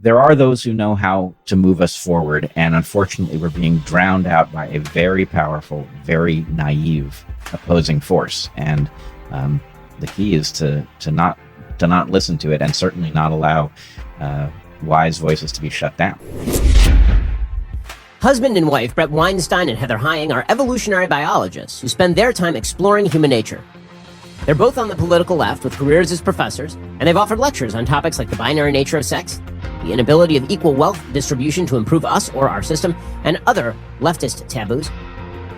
there are those who know how to move us forward, and unfortunately we're being drowned out by a very powerful, very naive opposing force. And the key is to not listen to it, and certainly not allow wise voices to be shut down. Husband and wife Bret Weinstein and Heather Hying are evolutionary biologists who spend their time exploring human nature. They're both on the political left with careers as professors, and they've offered lectures on topics like the binary nature of sex, the inability of equal wealth distribution to improve us or our system, and other leftist taboos.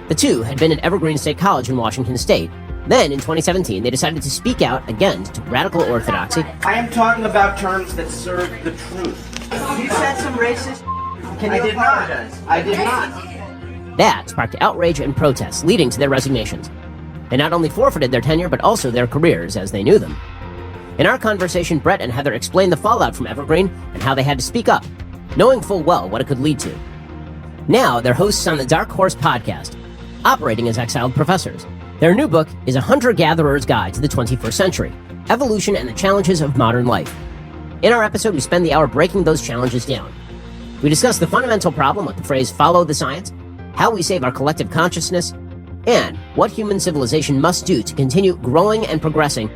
The two had been at Evergreen State College in Washington State. Then, in 2017, they decided to speak out against radical orthodoxy. I am talking about terms that serve the truth. You said some racist. Can you apologize? I did not. That sparked outrage and protests, leading to their resignations. They not only forfeited their tenure, but also their careers as they knew them. In our conversation, Bret and Heather explained the fallout from Evergreen and how they had to speak up, knowing full well what it could lead to. Now, they're hosts on the Dark Horse podcast, operating as exiled professors. Their new book is A Hunter-Gatherer's Guide to the 21st Century, Evolution and the Challenges of Modern Life. In our episode, we spend the hour breaking those challenges down. We discuss the fundamental problem with the phrase follow the science, how we save our collective consciousness, and what human civilization must do to continue growing and progressing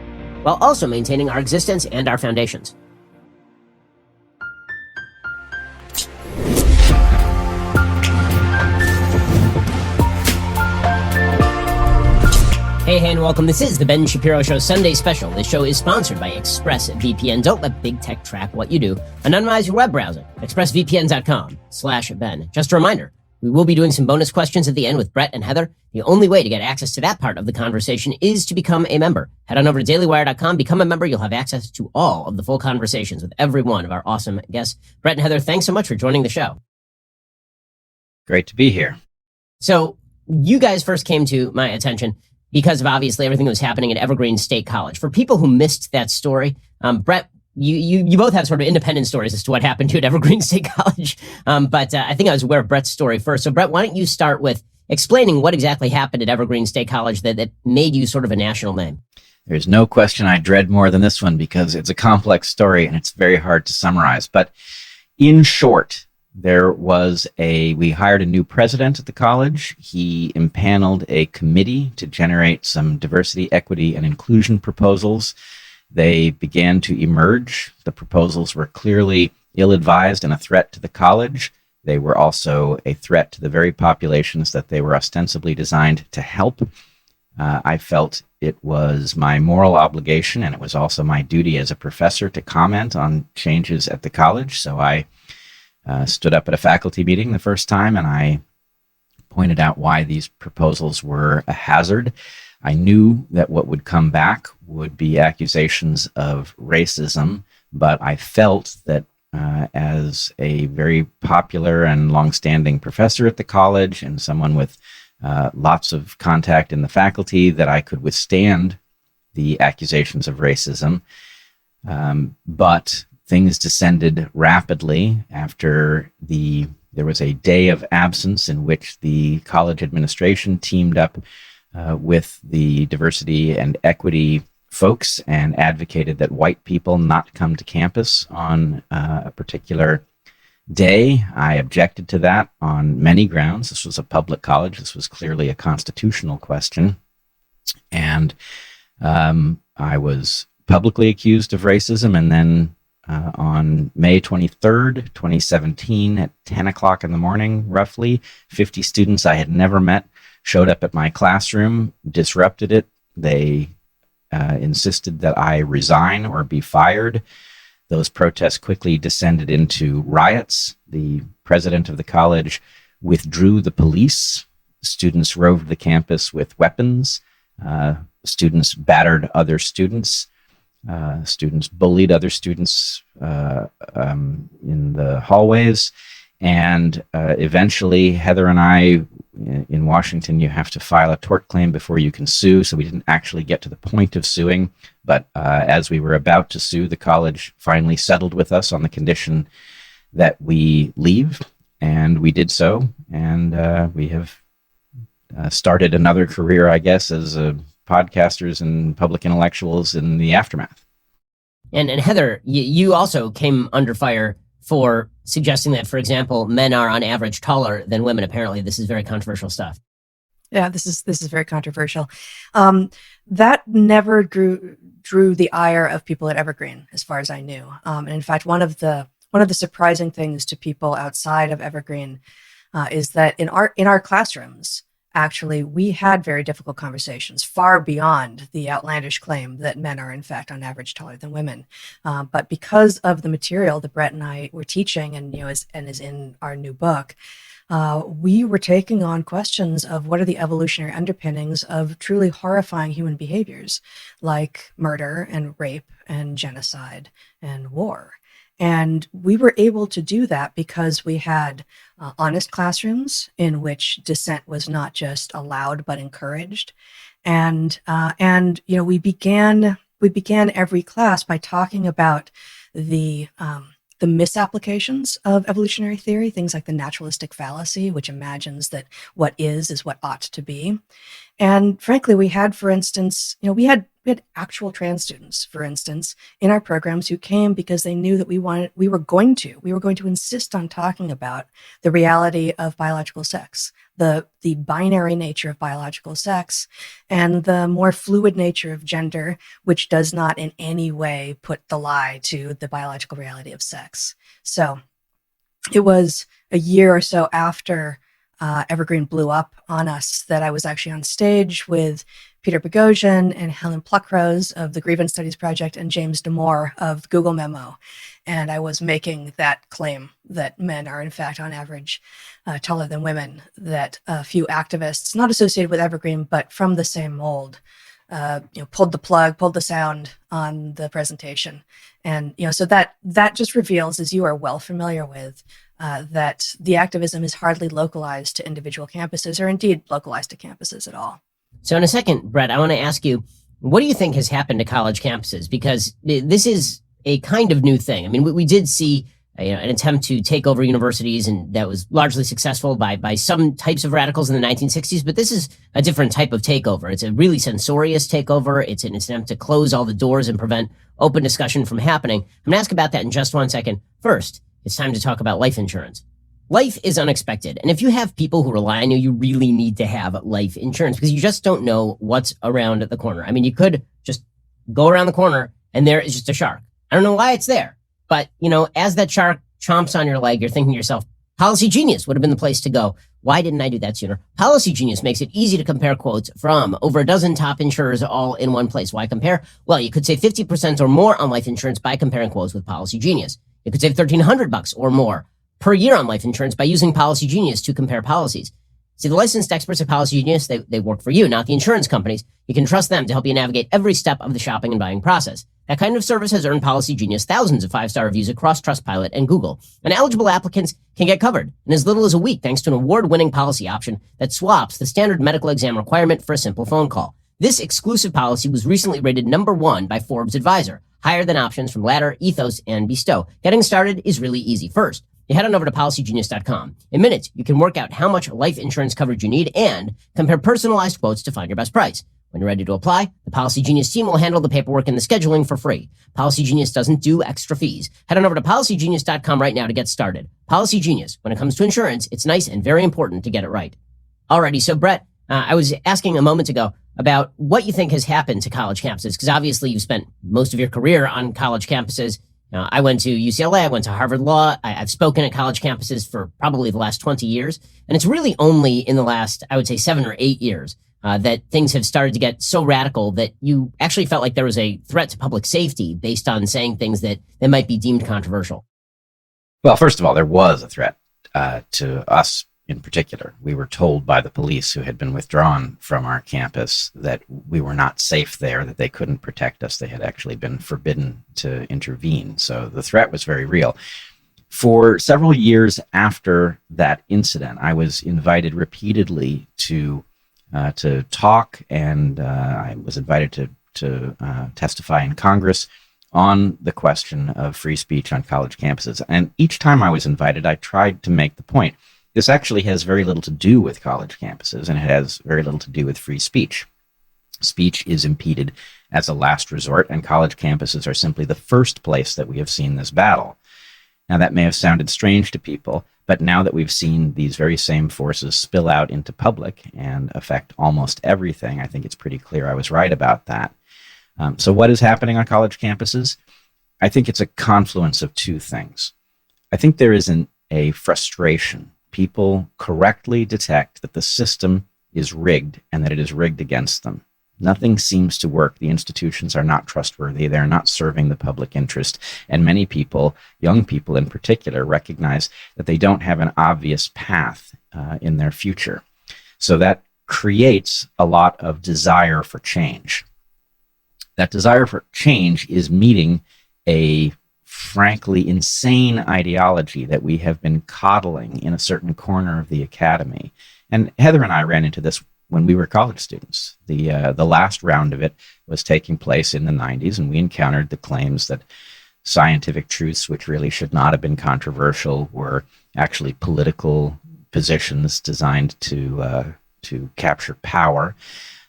while also maintaining our existence and our foundations. Hey, and welcome. This is the Ben Shapiro Show Sunday Special. This show is sponsored by ExpressVPN. Don't let big tech track what you do. Anonymize your web browser. ExpressVPN.com/Ben. Just a reminder, we will be doing some bonus questions at the end with Bret and Heather. The only way to get access to that part of the conversation is to become a member. Head on over to dailywire.com, become a member. You'll have access to all of the full conversations with every one of our awesome guests. Bret and Heather, thanks so much for joining the show. Great to be here. So you guys first came to my attention because of obviously everything that was happening at Evergreen State College. For people who missed that story, Bret, you both have sort of independent stories as to what happened to at Evergreen State College, but I think I was aware of Bret's story first. So Bret, why don't you start with explaining what exactly happened at Evergreen State College that made you sort of a national name? There's no question I dread more than this one because it's a complex story and it's very hard to summarize. But in short, we hired a new president at the college. He impaneled a committee to generate some diversity, equity, and inclusion proposals. They began to emerge. The proposals were clearly ill-advised and a threat to the college. They were also a threat to the very populations that they were ostensibly designed to help. I felt it was my moral obligation, and it was also my duty as a professor to comment on changes at the college. So I stood up at a faculty meeting the first time, and I pointed out why these proposals were a hazard. I knew that what would come back would be accusations of racism, but I felt that as a very popular and longstanding professor at the college and someone with lots of contact in the faculty, that I could withstand the accusations of racism. But things descended rapidly after there was a day of absence in which the college administration teamed up with the diversity and equity folks and advocated that white people not come to campus on a particular day. I objected to that on many grounds. This was a public college. This was clearly a constitutional question. And I was publicly accused of racism, and then on May 23rd, 2017, at 10 o'clock in the morning, roughly, 50 students I had never met showed up at my classroom, disrupted it. They insisted that I resign or be fired. Those protests quickly descended into riots. The president of the college withdrew the police. Students roved the campus with weapons. Students battered other students. Students bullied other students in the hallways. And eventually, Heather and I, in Washington, you have to file a tort claim before you can sue. So we didn't actually get to the point of suing. But as we were about to sue, the college finally settled with us on the condition that we leave. And we did so. And we have started another career, I guess, as podcasters and public intellectuals in the aftermath. And Heather, you also came under fire for suggesting that, for example, men are on average taller than women. Apparently, this is very controversial stuff. Yeah, this is very controversial. That never drew the ire of people at Evergreen, as far as I knew. And in fact, one of the surprising things to people outside of Evergreen is that in our classrooms, actually, we had very difficult conversations, far beyond the outlandish claim that men are, in fact, on average taller than women. But because of the material that Bret and I were teaching, and is in our new book, we were taking on questions of what are the evolutionary underpinnings of truly horrifying human behaviors, like murder and rape and genocide and war. And we were able to do that because we had honest classrooms in which dissent was not just allowed but encouraged. And we began every class by talking about the misapplications of evolutionary theory, things like the naturalistic fallacy, which imagines that what is what ought to be. And frankly, we had, for instance, we had actual trans students, for instance, in our programs who came because they knew that we were going to insist on talking about the reality of biological sex, the binary nature of biological sex, and the more fluid nature of gender, which does not in any way put the lie to the biological reality of sex. So it was a year or so after Evergreen blew up on us that I was actually on stage with Peter Boghossian and Helen Pluckrose of the Grievance Studies Project and James Damore of Google Memo. And I was making that claim that men are, in fact, on average, taller than women, that a few activists, not associated with Evergreen, but from the same mold, pulled the sound on the presentation. And, so that just reveals, as you are well familiar with, that the activism is hardly localized to individual campuses or indeed localized to campuses at all. So in a second, Bret, I want to ask you, what do you think has happened to college campuses? Because this is a kind of new thing. I mean, we did see an attempt to take over universities, and that was largely successful by some types of radicals in the 1960s. But this is a different type of takeover. It's a really censorious takeover. It's an attempt to close all the doors and prevent open discussion from happening. I'm going to ask about that in just 1 second. First, it's time to talk about life insurance. Life is unexpected. And if you have people who rely on you, you really need to have life insurance because you just don't know what's around the corner. I mean, you could just go around the corner and there is just a shark. I don't know why it's there, but as that shark chomps on your leg, you're thinking to yourself, Policy Genius would have been the place to go. Why didn't I do that sooner? Policy Genius makes it easy to compare quotes from over a dozen top insurers all in one place. Why compare? Well, you could save 50% or more on life insurance by comparing quotes with Policy Genius. You could save $1,300 or more per year on life insurance by using Policy Genius to compare policies. See, the licensed experts at Policy Genius, they work for you, not the insurance companies. You can trust them to help you navigate every step of the shopping and buying process. That kind of service has earned Policy Genius thousands of 5-star reviews across Trustpilot and Google. And eligible applicants can get covered in as little as a week thanks to an award-winning policy option that swaps the standard medical exam requirement for a simple phone call. This exclusive policy was recently rated #1 by Forbes Advisor, higher than options from Ladder, Ethos, and Bestow. Getting started is really easy. First, you head on over to policygenius.com. In minutes, you can work out how much life insurance coverage you need and compare personalized quotes to find your best price. When you're ready to apply, the Policy Genius team will handle the paperwork and the scheduling for free. Policy Genius doesn't do extra fees. Head on over to policygenius.com right now to get started. Policy Genius, when it comes to insurance, it's nice and very important to get it right. Alrighty, so Bret, I was asking a moment ago about what you think has happened to college campuses, because obviously you've spent most of your career on college campuses. I went to UCLA, I went to Harvard Law. I've spoken at college campuses for probably the last 20 years. And it's really only in the last, I would say, 7 or 8 years that things have started to get so radical that you actually felt like there was a threat to public safety based on saying things that might be deemed controversial. Well, first of all, there was a threat to us in particular. We were told by the police who had been withdrawn from our campus that we were not safe there, that they couldn't protect us. They had actually been forbidden to intervene. So the threat was very real. For several years after that incident, I was invited repeatedly to talk, and I was invited to testify in Congress on the question of free speech on college campuses. And each time I was invited, I tried to make the point. This actually has very little to do with college campuses, and it has very little to do with free speech. Speech is impeded as a last resort, and college campuses are simply the first place that we have seen this battle. Now, that may have sounded strange to people, but now that we've seen these very same forces spill out into public and affect almost everything, I think it's pretty clear I was right about that. So what is happening on college campuses? I think it's a confluence of two things. I think there is a frustration. People correctly detect that the system is rigged and that it is rigged against them. Nothing seems to work. The institutions are not trustworthy. They're not serving the public interest. And many people, young people in particular, recognize that they don't have an obvious path in their future. So that creates a lot of desire for change. That desire for change is meeting a frankly insane ideology that we have been coddling in a certain corner of the academy. And Heather and I ran into this when we were college students. The last round of it was taking place in the 90s, and we encountered the claims that scientific truths, which really should not have been controversial, were actually political positions designed to capture power.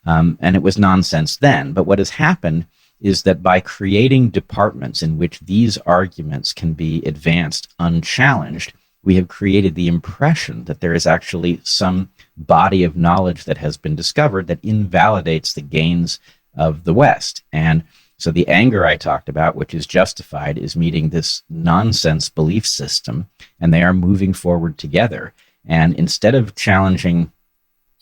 And it was nonsense then. But what has happened is that by creating departments in which these arguments can be advanced unchallenged, we have created the impression that there is actually some body of knowledge that has been discovered that invalidates the gains of the West. And so the anger I talked about, which is justified, is meeting this nonsense belief system, and they are moving forward together. And instead of challenging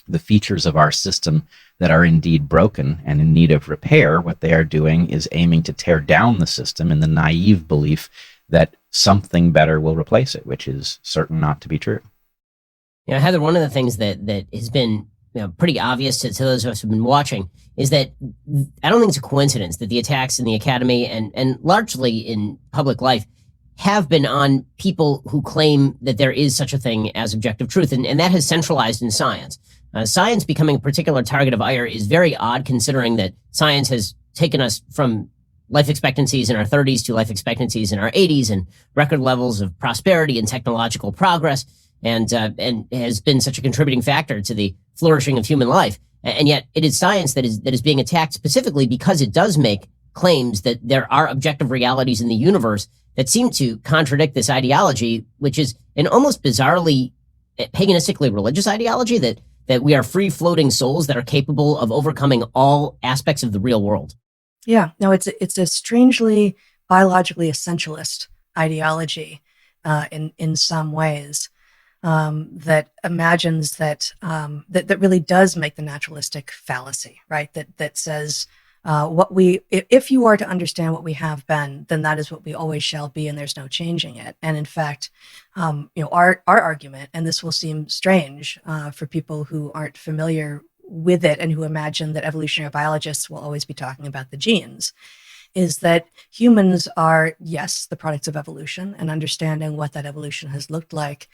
the features of our system that are indeed broken and in need of repair, what they are doing is aiming to tear down the system in the naive belief that something better will replace it, which is certain not to be true. You know, Heather, one of the things that has been pretty obvious to those of us who've been watching is that I don't think it's a coincidence that the attacks in the academy and largely in public life have been on people who claim that there is such a thing as objective truth, and that has centralized in science. Science becoming a particular target of ire is very odd, considering that science has taken us from life expectancies in our 30s to life expectancies in our 80s and record levels of prosperity and technological progress, and has been such a contributing factor to the flourishing of human life. And yet it is science that is being attacked specifically because it does make claims that there are objective realities in the universe that seem to contradict this ideology, which is an almost bizarrely paganistically religious ideology that we are free-floating souls that are capable of overcoming all aspects of the real world. Yeah, no, it's a strangely biologically essentialist ideology in some ways that imagines that really does make the naturalistic fallacy, right? That says if you are to understand what we have been, then that is what we always shall be, and there's no changing it. And in fact, our argument, and this will seem strange for people who aren't familiar with it and who imagine that evolutionary biologists will always be talking about the genes, is that humans are, yes, the products of evolution, and understanding what that evolution has looked like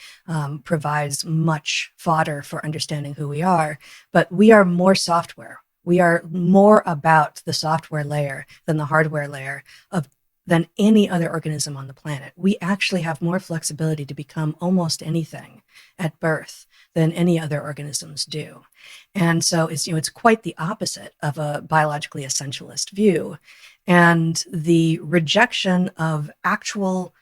provides much fodder for understanding who we are, but we are more software. We are more about the software layer than the hardware layer than any other organism on the planet. We actually have more flexibility to become almost anything at birth than any other organisms do. And so it's quite the opposite of a biologically essentialist view. And the rejection of actual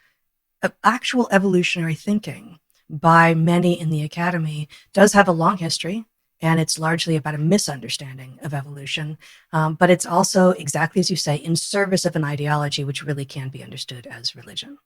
evolutionary thinking by many in the academy does have a long history. And it's largely about a misunderstanding of evolution. But it's also, exactly as you say, in service of an ideology which really can be understood as religion.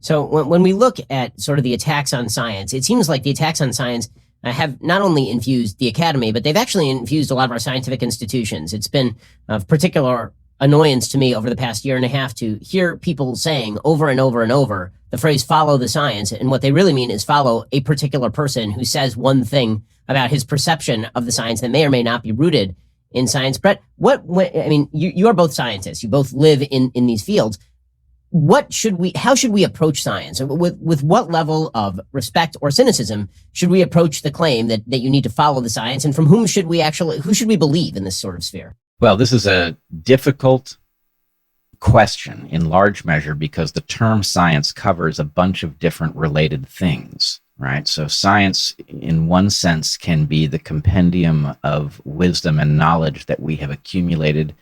So when we look at sort of the attacks on science, it seems like the attacks on science have not only infused the academy, but they've actually infused a lot of our scientific institutions. It's been of particular annoyance to me over the past year and a half to hear people saying over and over and over the phrase "follow the science," and what they really mean is follow a particular person who says one thing about his perception of the science that may or may not be rooted in science. Bret, you are both scientists. You both live in these fields. How should we approach science? With what level of respect or cynicism should we approach the claim that you need to follow the science, and from who should we believe in this sort of sphere? Well, this is a difficult question in large measure because the term science covers a bunch of different related things, right? So science, in one sense, can be the compendium of wisdom and knowledge that we have accumulated.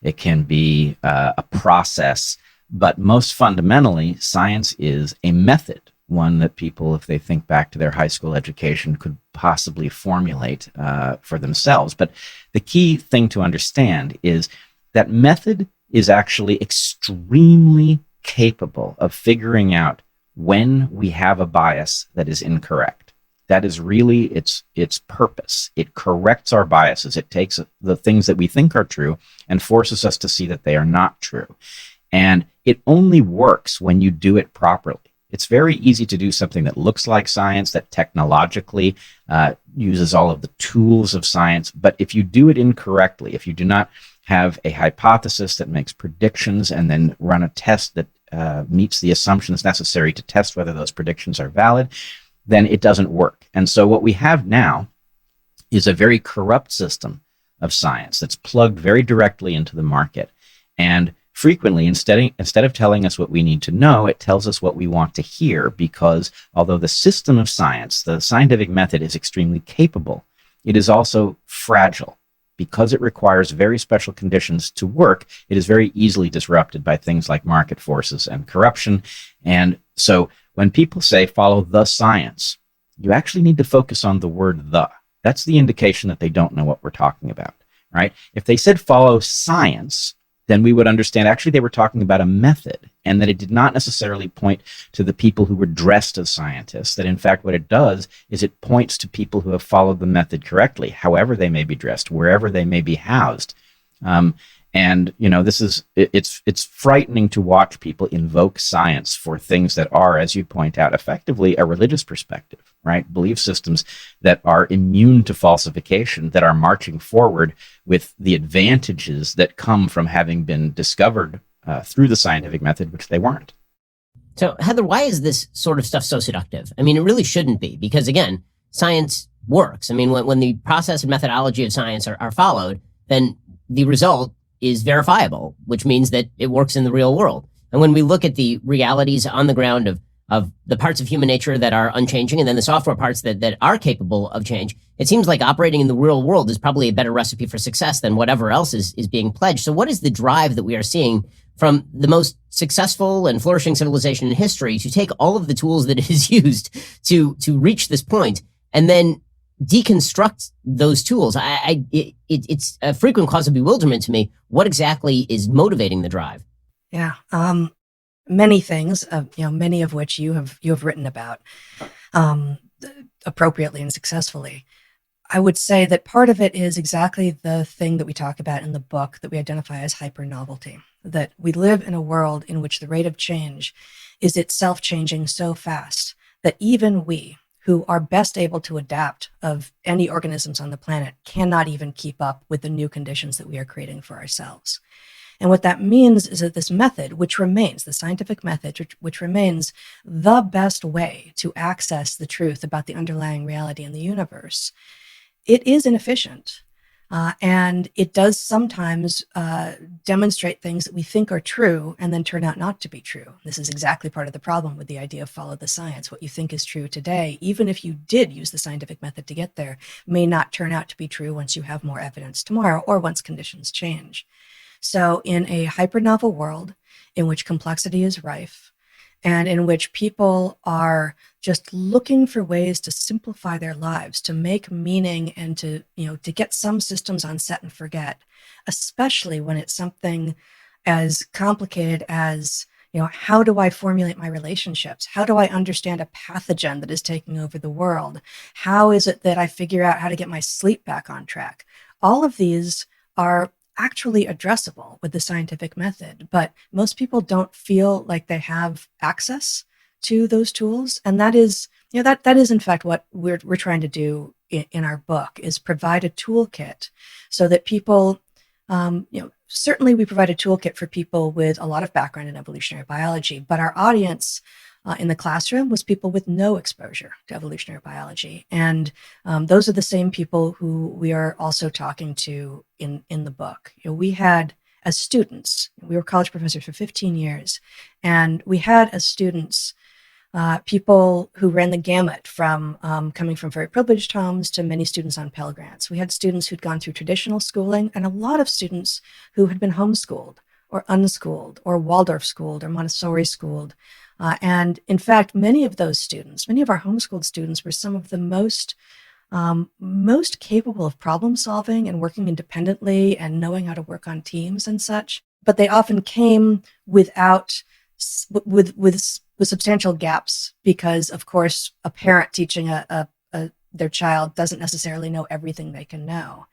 It can be a process But most fundamentally, science is a method, one that people, if they think back to their high school education, could possibly formulate for themselves. But the key thing to understand is that method is actually extremely capable of figuring out when we have a bias that is incorrect. That is really its purpose. It corrects our biases. It takes the things that we think are true and forces us to see that they are not true. And it only works when you do it properly. It's very easy to do something that looks like science, that technologically uses all of the tools of science. But if you do it incorrectly, if you do not have a hypothesis that makes predictions and then run a test that meets the assumptions necessary to test whether those predictions are valid, then it doesn't work. And so what we have now is a very corrupt system of science that's plugged very directly into the market. And frequently, instead of telling us what we need to know, it tells us what we want to hear, because although the system of science, the scientific method, is extremely capable, it is also fragile. Because it requires very special conditions to work, it is very easily disrupted by things like market forces and corruption. And so when people say follow the science, you actually need to focus on the word the. That's the indication that they don't know what we're talking about, right? If they said follow science, then we would understand actually they were talking about a method, and that it did not necessarily point to the people who were dressed as scientists. That in fact what it does is it points to people who have followed the method correctly, however they may be dressed, wherever they may be housed. And this is it's frightening to watch people invoke science for things that are, as you point out, effectively a religious perspective, right? Belief systems that are immune to falsification, that are marching forward with the advantages that come from having been discovered through the scientific method, which they weren't. So, Heather, why is this sort of stuff so seductive? I mean, it really shouldn't be, because again, science works. I mean, when the process and methodology of science are followed, then the result is verifiable, which means that it works in the real world. And when we look at the realities on the ground of the parts of human nature that are unchanging, and then the software parts that are capable of change, it seems like operating in the real world is probably a better recipe for success than whatever else is being pledged. So what is the drive that we are seeing from the most successful and flourishing civilization in history to take all of the tools that it has used to reach this point and then deconstruct those tools? It's a frequent cause of bewilderment to me. What exactly is motivating the drive? Yeah, many things, many of which you have written about appropriately and successfully. I would say that part of it is exactly the thing that we talk about in the book that we identify as hyper-novelty, that we live in a world in which the rate of change is itself changing so fast that even we, who are best able to adapt of any organisms on the planet, cannot even keep up with the new conditions that we are creating for ourselves. And what that means is that this method, which remains, the scientific method, which remains the best way to access the truth about the underlying reality in the universe, it is inefficient. And it does sometimes demonstrate things that we think are true and then turn out not to be true. This is exactly part of the problem with the idea of follow the science. What you think is true today, even if you did use the scientific method to get there, may not turn out to be true once you have more evidence tomorrow or once conditions change. So in a hyper-novel world in which complexity is rife, and in which people are just looking for ways to simplify their lives, to make meaning, and to get some systems on set and forget, especially when it's something as complicated as, how do I formulate my relationships? How do I understand a pathogen that is taking over the world? How is it that I figure out how to get my sleep back on track? All of these are actually addressable with the scientific method, but most people don't feel like they have access to those tools. And that is, that is in fact what we're trying to do in our book, is provide a toolkit so that people, certainly we provide a toolkit for people with a lot of background in evolutionary biology, but our audience in the classroom was people with no exposure to evolutionary biology. And those are the same people who we are also talking to in the book. We had, as students, we were college professors for 15 years, and we had as students people who ran the gamut from coming from very privileged homes to many students on Pell Grants. We had students who'd gone through traditional schooling and a lot of students who had been homeschooled or unschooled or Waldorf schooled or Montessori schooled. And in fact, many of those students, many of our homeschooled students were some of the most capable of problem solving and working independently and knowing how to work on teams and such. But they often came with substantial gaps because, of course, a parent teaching their child doesn't necessarily know everything they can know.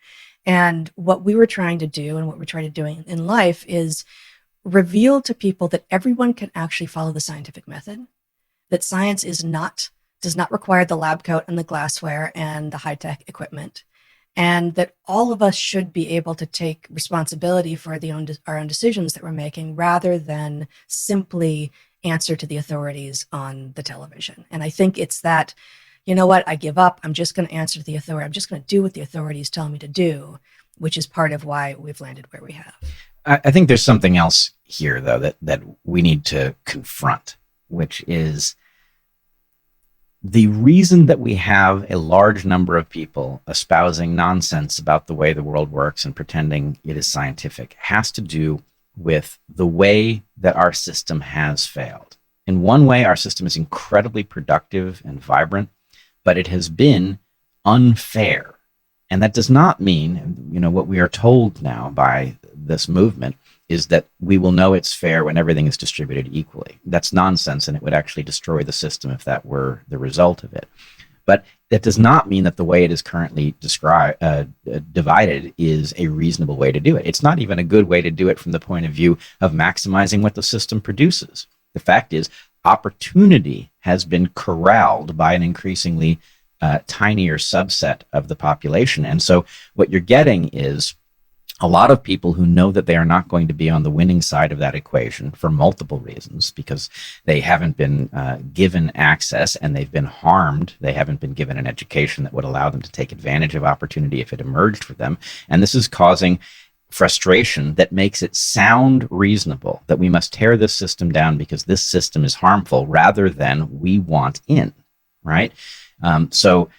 And what we were trying to do and what we're trying to do in life is reveal to people that everyone can actually follow the scientific method, that science does not require the lab coat and the glassware and the high-tech equipment, and that all of us should be able to take responsibility for our own decisions that we're making rather than simply answer to the authorities on the television. And I think it's that, you know what, I give up. I'm just going to answer to the authority. I'm just going to do what the authorities tell me to do, which is part of why we've landed where we have. I think there's something else here, though, that we need to confront, which is the reason that we have a large number of people espousing nonsense about the way the world works and pretending it is scientific has to do with the way that our system has failed. In one way, our system is incredibly productive and vibrant, but it has been unfair. And that does not mean, what we are told now by this movement is that we will know it's fair when everything is distributed equally. That's nonsense, and it would actually destroy the system if that were the result of it. But that does not mean that the way it is currently divided is a reasonable way to do it. It's not even a good way to do it from the point of view of maximizing what the system produces. The fact is, opportunity has been corralled by an increasingly tinier subset of the population. And so what you're getting is a lot of people who know that they are not going to be on the winning side of that equation for multiple reasons, because they haven't been given access and they've been harmed. They haven't been given an education that would allow them to take advantage of opportunity if it emerged for them. And this is causing frustration that makes it sound reasonable that we must tear this system down because this system is harmful, rather than we want in, right? So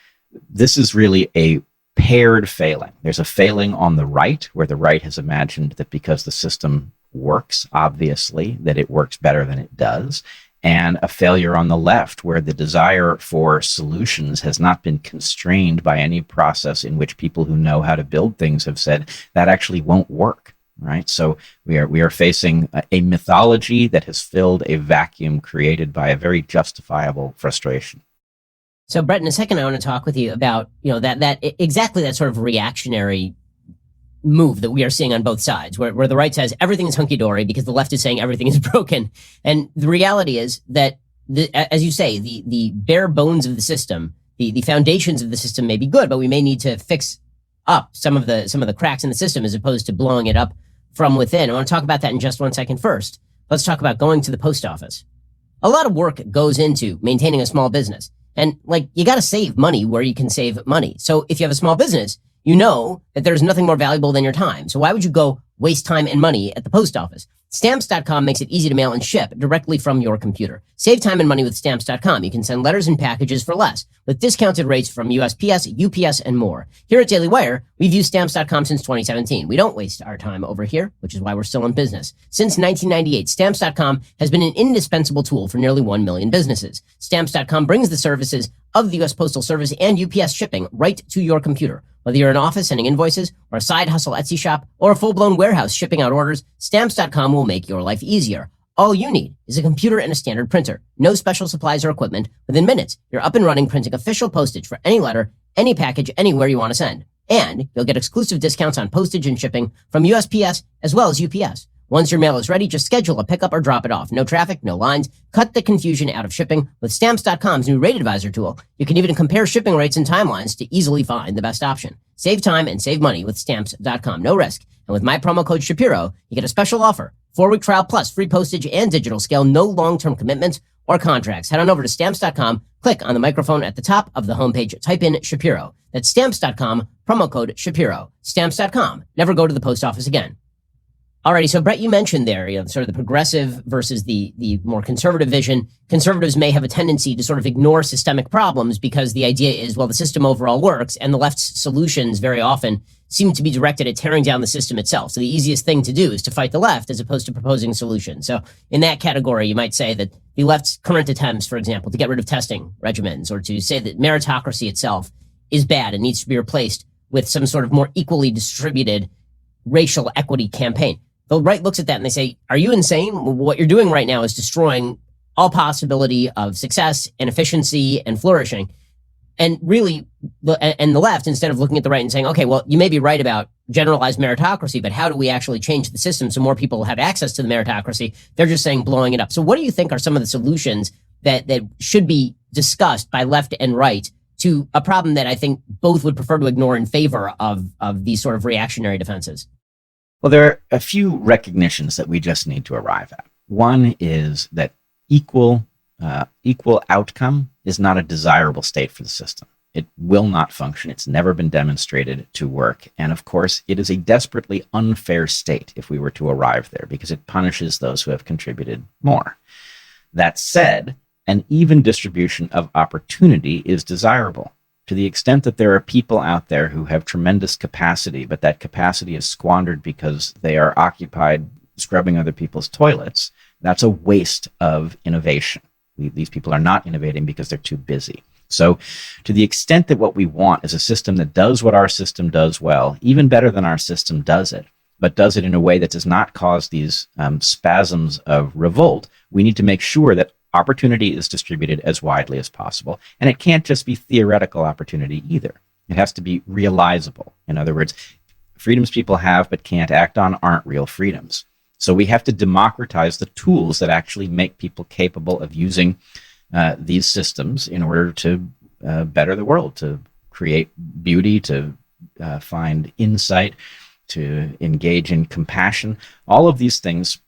this is really a paired failing. There's a failing on the right, where the right has imagined that because the system works, obviously, that it works better than it does, and a failure on the left, where the desire for solutions has not been constrained by any process in which people who know how to build things have said that actually won't work, right? So we are facing a mythology that has filled a vacuum created by a very justifiable frustration. So, Bret, in a second, I want to talk with you about, that exactly that sort of reactionary move that we are seeing on both sides, where the right says everything is hunky-dory because the left is saying everything is broken. And the reality is that, as you say, the bare bones of the system, the foundations of the system may be good, but we may need to fix up some of the cracks in the system as opposed to blowing it up from within. I want to talk about that in just 1 second. First, let's talk about going to the post office. A lot of work goes into maintaining a small business. And you got to save money where you can save money. So if you have a small business, you know that there's nothing more valuable than your time. So why would you go waste time and money at the post office? Stamps.com makes it easy to mail and ship directly from your computer. Save time and money with Stamps.com. You can send letters and packages for less, with discounted rates from USPS, UPS, and more. Here at Daily Wire, we've used Stamps.com since 2017. We don't waste our time over here, which is why we're still in business. Since 1998, Stamps.com has been an indispensable tool for nearly 1 million businesses. Stamps.com brings the services of the U.S. Postal Service and UPS shipping right to your computer. Whether you're an office sending invoices, or a side hustle Etsy shop, or a full-blown warehouse shipping out orders, Stamps.com will make your life easier. All you need is a computer and a standard printer. No special supplies or equipment. Within minutes, you're up and running, printing official postage for any letter, any package, anywhere you want to send. And you'll get exclusive discounts on postage and shipping from USPS as well as UPS. Once your mail is ready, just schedule a pickup or drop it off. No traffic, no lines. Cut the confusion out of shipping with Stamps.com's new Rate Advisor tool. You can even compare shipping rates and timelines to easily find the best option. Save time and save money with Stamps.com. No risk. And with my promo code Shapiro, you get a special offer. 4-week trial plus free postage and digital scale. No long-term commitments or contracts. Head on over to Stamps.com. Click on the microphone at the top of the homepage. Type in Shapiro. That's Stamps.com. Promo code Shapiro. Stamps.com. Never go to the post office again. Alrighty, so Bret, you mentioned there, sort of the progressive versus the more conservative vision. Conservatives may have a tendency to sort of ignore systemic problems because the idea is, well, the system overall works, and the left's solutions very often seem to be directed at tearing down the system itself. So the easiest thing to do is to fight the left as opposed to proposing solutions. So in that category, you might say that the left's current attempts, for example, to get rid of testing regimens or to say that meritocracy itself is bad and needs to be replaced with some sort of more equally distributed racial equity campaign. The right looks at that and they say, are you insane? What you're doing right now is destroying all possibility of success and efficiency and flourishing. And really, and the left, instead of looking at the right and saying, okay, well, you may be right about generalized meritocracy, but how do we actually change the system so more people have access to the meritocracy? They're just saying blowing it up. So what do you think are some of the solutions that should be discussed by left and right to a problem that I think both would prefer to ignore in favor of these sort of reactionary defenses? Well, there are a few recognitions that we just need to arrive at. One is that equal outcome is not a desirable state for the system. It will not function. It's never been demonstrated to work. And of course, it is a desperately unfair state if we were to arrive there, because it punishes those who have contributed more. That said, an even distribution of opportunity is desirable. To the extent that there are people out there who have tremendous capacity, but that capacity is squandered because they are occupied scrubbing other people's toilets, that's a waste of innovation. These people are not innovating because they're too busy. So to the extent that what we want is a system that does what our system does well, even better than our system does it, but does it in a way that does not cause these spasms of revolt, we need to make sure that opportunity is distributed as widely as possible. And it can't just be theoretical opportunity either. It has to be realizable. In other words, freedoms people have but can't act on aren't real freedoms. So we have to democratize the tools that actually make people capable of using these systems in order to better the world, to create beauty, to find insight, to engage in compassion. All of these things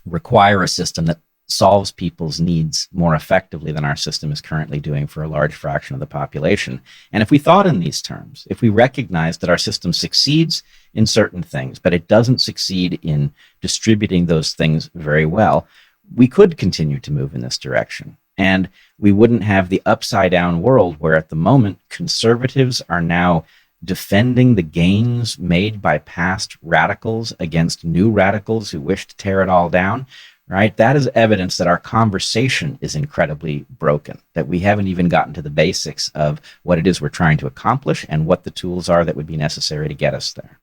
require a system that solves people's needs more effectively than our system is currently doing for a large fraction of the population. And if we thought in these terms, if we recognized that our system succeeds in certain things, but it doesn't succeed in distributing those things very well, we could continue to move in this direction. And we wouldn't have the upside down world where at the moment conservatives are now defending the gains made by past radicals against new radicals who wish to tear it all down. Right? That is evidence that our conversation is incredibly broken, that we haven't even gotten to the basics of what it is we're trying to accomplish and what the tools are that would be necessary to get us there.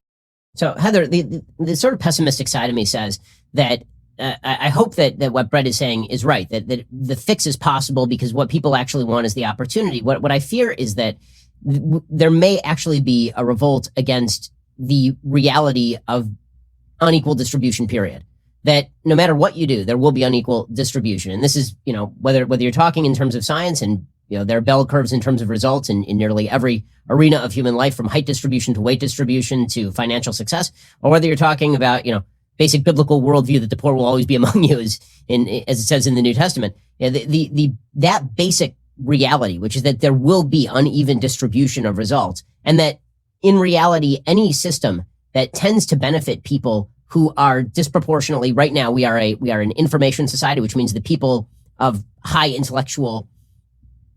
So, Heather, the sort of pessimistic side of me says that I hope that what Bret is saying is right, that the fix is possible because what people actually want is the opportunity. What I fear is that there may actually be a revolt against the reality of unequal distribution, period. That no matter what you do, there will be unequal distribution. And this is, whether you're talking in terms of science and, there are bell curves in terms of results in nearly every arena of human life, from height distribution to weight distribution to financial success, or whether you're talking about, basic biblical worldview that the poor will always be among you, as it says in the New Testament. That basic reality, which is that there will be uneven distribution of results, and that in reality, any system that tends to benefit people who are disproportionately, right now, we are an information society, which means the people of high intellectual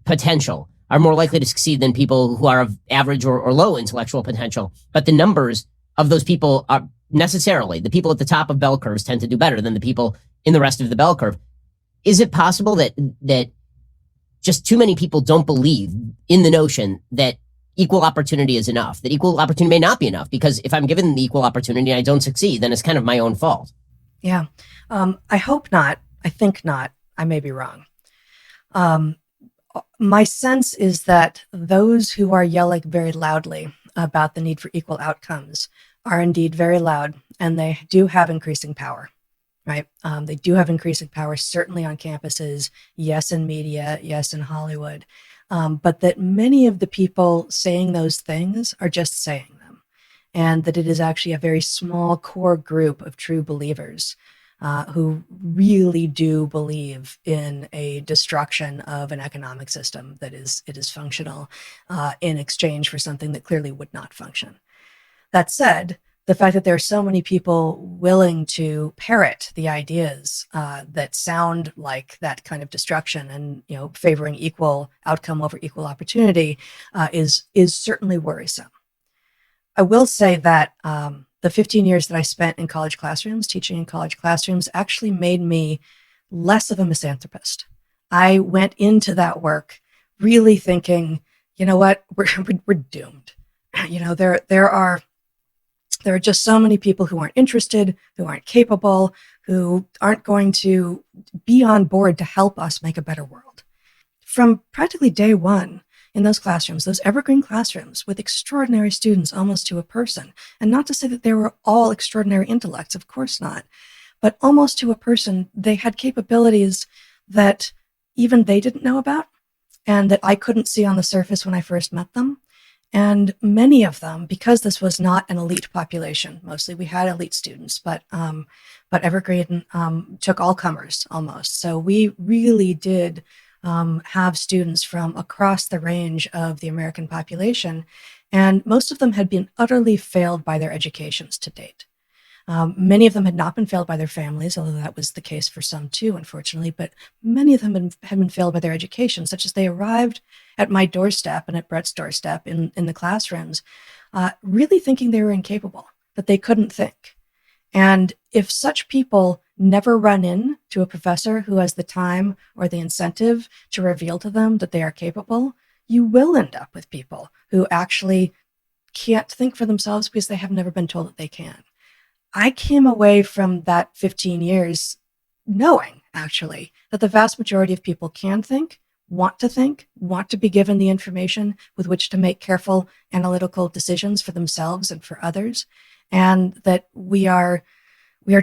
potential are more likely to succeed than people who are of average or low intellectual potential. But the numbers of those people are necessarily, the people at the top of bell curves tend to do better than the people in the rest of the bell curve. Is it possible that just too many people don't believe in the notion that equal opportunity is enough, that equal opportunity may not be enough? Because if I'm given the equal opportunity and I don't succeed, then it's kind of my own fault. Yeah. I hope not. I think not. I may be wrong. My sense is that those who are yelling very loudly about the need for equal outcomes are indeed very loud, and they do have increasing power, right? They do have increasing power, certainly on campuses, yes, in media, yes, in Hollywood. But that many of the people saying those things are just saying them, and that it is actually a very small core group of true believers who really do believe in a destruction of an economic system that is functional in exchange for something that clearly would not function. That said, the fact that there are so many people willing to parrot the ideas that sound like that kind of destruction and, favoring equal outcome over equal opportunity is certainly worrisome. I will say that the 15 years that I spent in college classrooms, teaching in college classrooms, actually made me less of a misanthropist. I went into that work really thinking, you know what, we're doomed. There are just so many people who aren't interested, who aren't capable, who aren't going to be on board to help us make a better world. From practically day one in those classrooms, those evergreen classrooms with extraordinary students almost to a person, and not to say that they were all extraordinary intellects, of course not, but almost to a person, they had capabilities that even they didn't know about and that I couldn't see on the surface when I first met them. And many of them, because this was not an elite population, mostly we had elite students, but Evergreen took all comers almost. So we really did have students from across the range of the American population, and most of them had been utterly failed by their educations to date. Many of them had not been failed by their families, although that was the case for some too, unfortunately, but many of them had been failed by their education, such as they arrived at my doorstep and at Bret's doorstep in the classrooms, really thinking they were incapable, that they couldn't think. And if such people never run in to a professor who has the time or the incentive to reveal to them that they are capable, you will end up with people who actually can't think for themselves because they have never been told that they can. I came away from that 15 years knowing, actually, that the vast majority of people can think, want to be given the information with which to make careful analytical decisions for themselves and for others, and that we are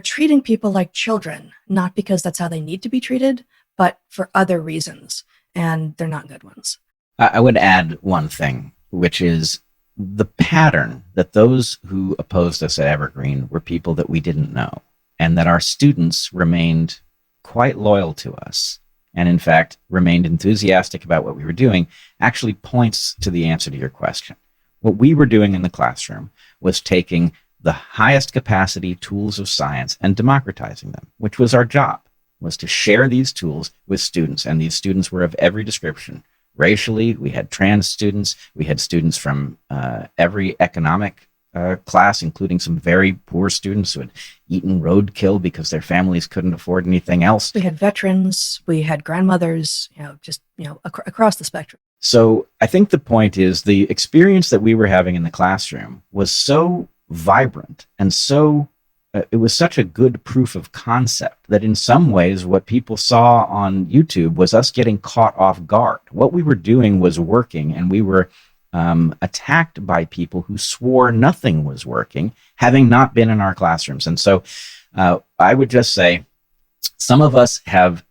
treating people like children, not because that's how they need to be treated, but for other reasons, and they're not good ones. I would add one thing, which is the pattern that those who opposed us at Evergreen were people that we didn't know, and that our students remained quite loyal to us, and in fact remained enthusiastic about what we were doing, actually points to the answer to your question. What we were doing in the classroom was taking the highest capacity tools of science and democratizing them, which was our job, was to share these tools with students, and these students were of every description. Racially, we had trans students, we had students from every economic class, including some very poor students who had eaten roadkill because their families couldn't afford anything else. We had veterans, we had grandmothers, across the spectrum. So I think the point is the experience that we were having in the classroom was so vibrant and so it was such a good proof of concept that in some ways what people saw on YouTube was us getting caught off guard. What we were doing was working, and we were attacked by people who swore nothing was working, having not been in our classrooms. And so I would just say some of us have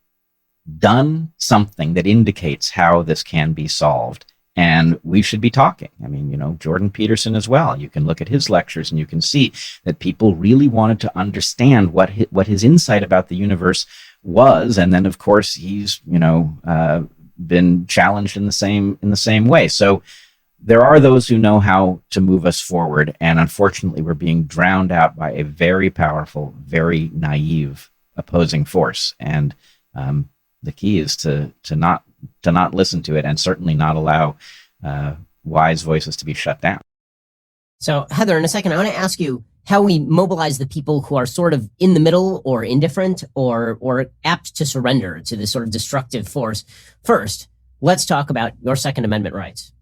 done something that indicates how this can be solved. And we should be talking. I mean, Jordan Peterson as well. You can look at his lectures and you can see that people really wanted to understand what his insight about the universe was. And then, of course, he's, been challenged in the same way. So there are those who know how to move us forward. And unfortunately, we're being drowned out by a very powerful, very naive opposing force. And the key is to not listen to it, and certainly not allow wise voices to be shut down. So, Heather, in a second, I want to ask you how we mobilize the people who are sort of in the middle or indifferent or apt to surrender to this sort of destructive force. First, let's talk about your Second Amendment rights.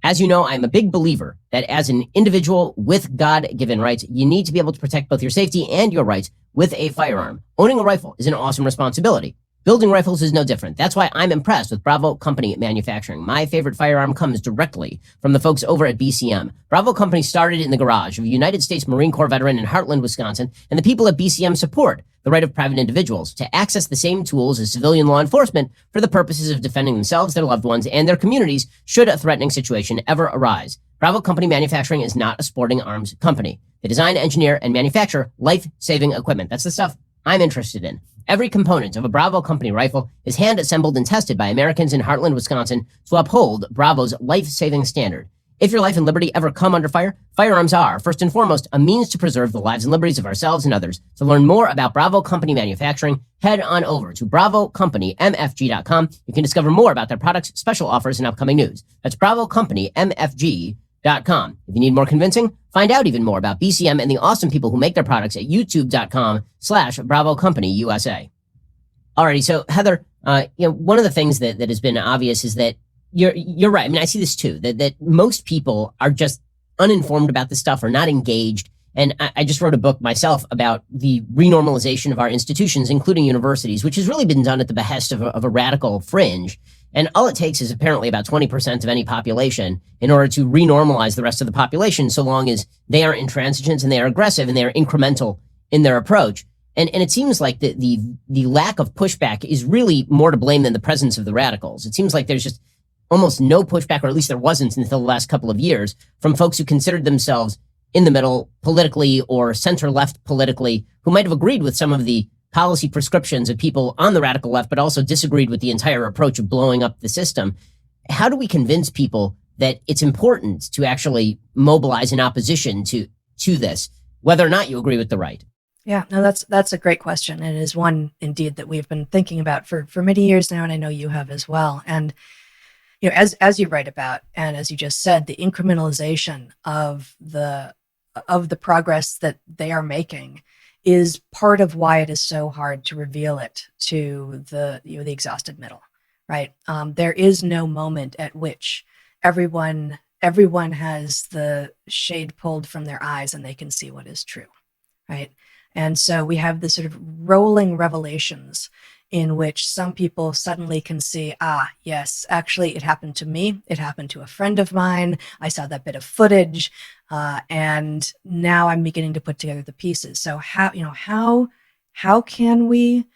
As you know, I'm a big believer that as an individual with God-given rights, you need to be able to protect both your safety and your rights with a firearm. Owning a rifle is an awesome responsibility. Building rifles is no different. That's why I'm impressed with Bravo Company Manufacturing. My favorite firearm comes directly from the folks over at BCM. Bravo Company started in the garage of a United States Marine Corps veteran in Heartland, Wisconsin, and the people at BCM support the right of private individuals to access the same tools as civilian law enforcement for the purposes of defending themselves, their loved ones, and their communities should a threatening situation ever arise. Bravo Company Manufacturing is not a sporting arms company. They design, engineer, and manufacture life-saving equipment. That's the stuff I'm interested in. Every component of a Bravo Company rifle is hand-assembled and tested by Americans in Heartland, Wisconsin to uphold Bravo's life-saving standard. If your life and liberty ever come under fire, firearms are, first and foremost, a means to preserve the lives and liberties of ourselves and others. To learn more about Bravo Company Manufacturing, head on over to BravoCompanyMFG.com. You can discover more about their products, special offers, and upcoming news. That's BravoCompanyMFG.com. If you need more convincing, find out even more about BCM and the awesome people who make their products at YouTube.com/BravoCompanyUSA. Alrighty, so Heather, one of the things that has been obvious is that you're right. I mean, I see this too, that most people are just uninformed about this stuff or not engaged. And I just wrote a book myself about the renormalization of our institutions, including universities, which has really been done at the behest of a radical fringe. And all it takes is apparently about 20% of any population in order to renormalize the rest of the population, so long as they are intransigent and they are aggressive and they are incremental in their approach. And it seems like the lack of pushback is really more to blame than the presence of the radicals. It seems like there's just almost no pushback, or at least there wasn't until the last couple of years, from folks who considered themselves in the middle politically or center-left politically, who might have agreed with some of the policy prescriptions of people on the radical left, but also disagreed with the entire approach of blowing up the system. How do we convince people that it's important to actually mobilize in opposition to this, whether or not you agree with the right? Yeah, no, that's a great question. And it is one indeed that we've been thinking about for many years now, and I know you have as well. And as you write about, and as you just said, the incrementalization of the progress that they are making is part of why it is so hard to reveal it to the exhausted middle, right? There is no moment at which everyone has the shade pulled from their eyes and they can see what is true, right? And so we have this sort of rolling revelations in which some people suddenly can see, yes, actually it happened to me. It happened to a friend of mine. I saw that bit of footage, and now I'm beginning to put together the pieces. So how can we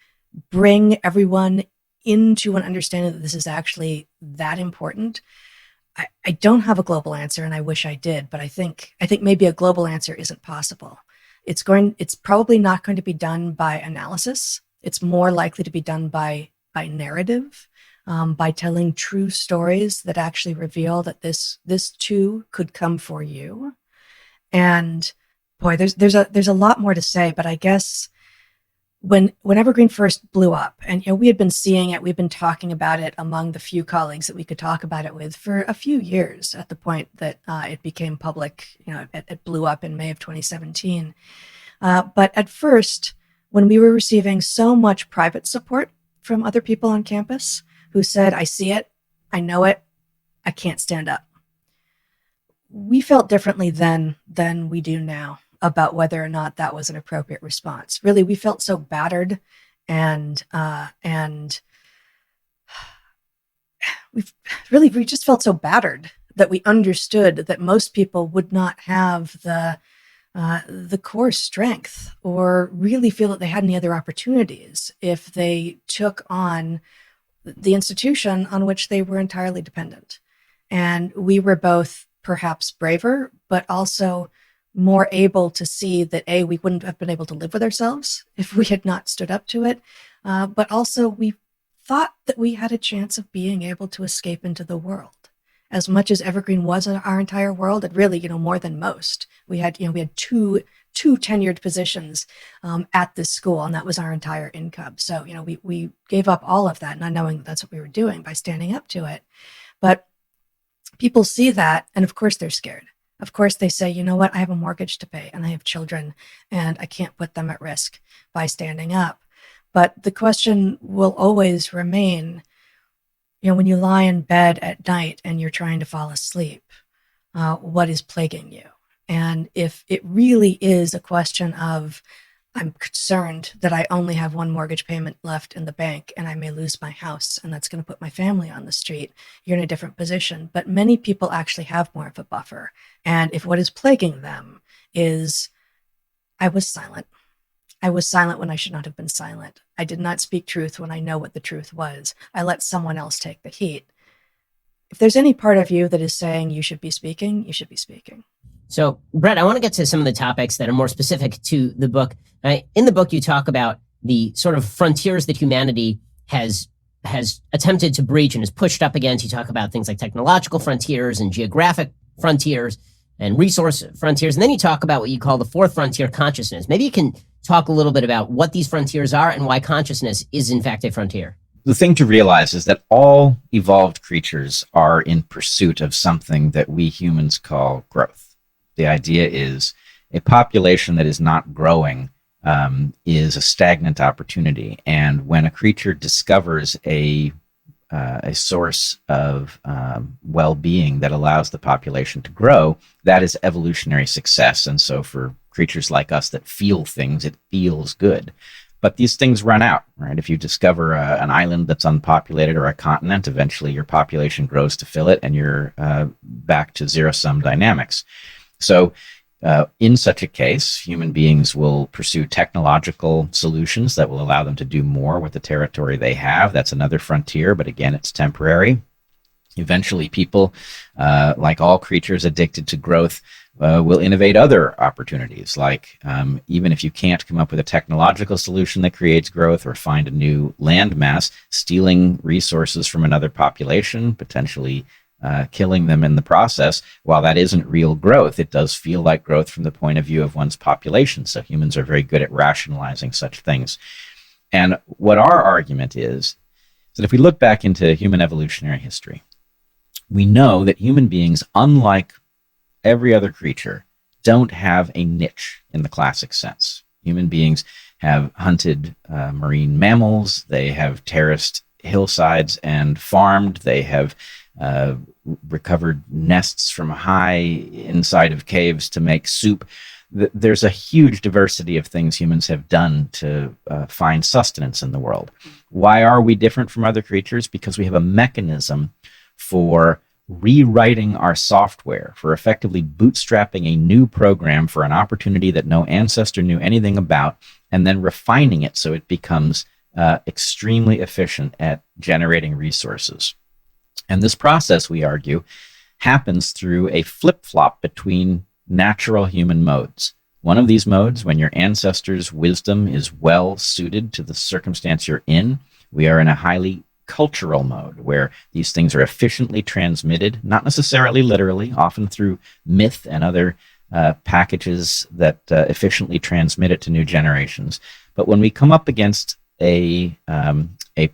bring everyone into an understanding that this is actually that important? I don't have a global answer, and I wish I did, but I think maybe a global answer isn't possible. It's probably not going to be done by analysis. It's more likely to be done by narrative, by telling true stories that actually reveal that this too could come for you. And boy, there's a lot more to say, but I guess when Evergreen first blew up, and we had been seeing it, we've been talking about it among the few colleagues that we could talk about it with for a few years at the point that it became public. It blew up in May of 2017. But at first, when we were receiving so much private support from other people on campus who said, I see it, I know it, I can't stand up, we felt differently then than we do now about whether or not that was an appropriate response. Really, we felt so battered, and we just felt so battered that we understood that most people would not have the core strength or really feel that they had any other opportunities if they took on the institution on which they were entirely dependent. And we were both perhaps braver, but also more able to see that we wouldn't have been able to live with ourselves if we had not stood up to it. But also we thought that we had a chance of being able to escape into the world. As much as Evergreen was our entire world, it really, more than most. We had two tenured positions at this school, and that was our entire income. So, we gave up all of that, not knowing that that's what we were doing by standing up to it. But people see that, and of course they're scared. Of course they say, you know what, I have a mortgage to pay, and I have children, and I can't put them at risk by standing up. But the question will always remain, when you lie in bed at night and you're trying to fall asleep, what is plaguing you? And if it really is a question of, I'm concerned that I only have one mortgage payment left in the bank and I may lose my house and that's going to put my family on the street, you're in a different position. But many people actually have more of a buffer. And if what is plaguing them is, I was silent. I was silent when I should not have been silent. I did not speak truth when I know what the truth was. I let someone else take the heat. If there's any part of you that is saying you should be speaking, you should be speaking. So, Bret, I want to get to some of the topics that are more specific to the book. In the book, you talk about the sort of frontiers that humanity has attempted to breach and is pushed up against. You talk about things like technological frontiers and geographic frontiers and resource frontiers. And then you talk about what you call the fourth frontier, consciousness. Maybe you can talk a little bit about what these frontiers are and why consciousness is in fact a frontier. The thing to realize is that all evolved creatures are in pursuit of something that we humans call growth. The idea is a population that is not growing is a stagnant opportunity. And when a creature discovers a source of well-being that allows the population to grow, that is evolutionary success. And so for creatures like us that feel things, it feels good. But these things run out, right? If you discover an island that's unpopulated or a continent, eventually your population grows to fill it and you're back to zero-sum dynamics. So in such a case, human beings will pursue technological solutions that will allow them to do more with the territory they have. That's another frontier, but again, it's temporary. Eventually, people, like all creatures addicted to growth, will innovate other opportunities, like even if you can't come up with a technological solution that creates growth or find a new landmass, stealing resources from another population, potentially killing them in the process. While that isn't real growth, it does feel like growth from the point of view of one's population. So humans are very good at rationalizing such things. And what our argument is that if we look back into human evolutionary history, we know that human beings, unlike every other creature, don't have a niche in the classic sense. Human beings have hunted marine mammals, they have terraced hillsides and farmed, they have recovered nests from high inside of caves to make soup. There's a huge diversity of things humans have done to find sustenance in the world. Why are we different from other creatures? Because we have a mechanism for rewriting our software, for effectively bootstrapping a new program for an opportunity that no ancestor knew anything about, and then refining it so it becomes extremely efficient at generating resources. And this process, we argue, happens through a flip-flop between natural human modes. One of these modes, when your ancestors' wisdom is well suited to the circumstance you're in, we are in a highly cultural mode where these things are efficiently transmitted, not necessarily literally, often through myth and other packages that efficiently transmit it to new generations. But when we come up against a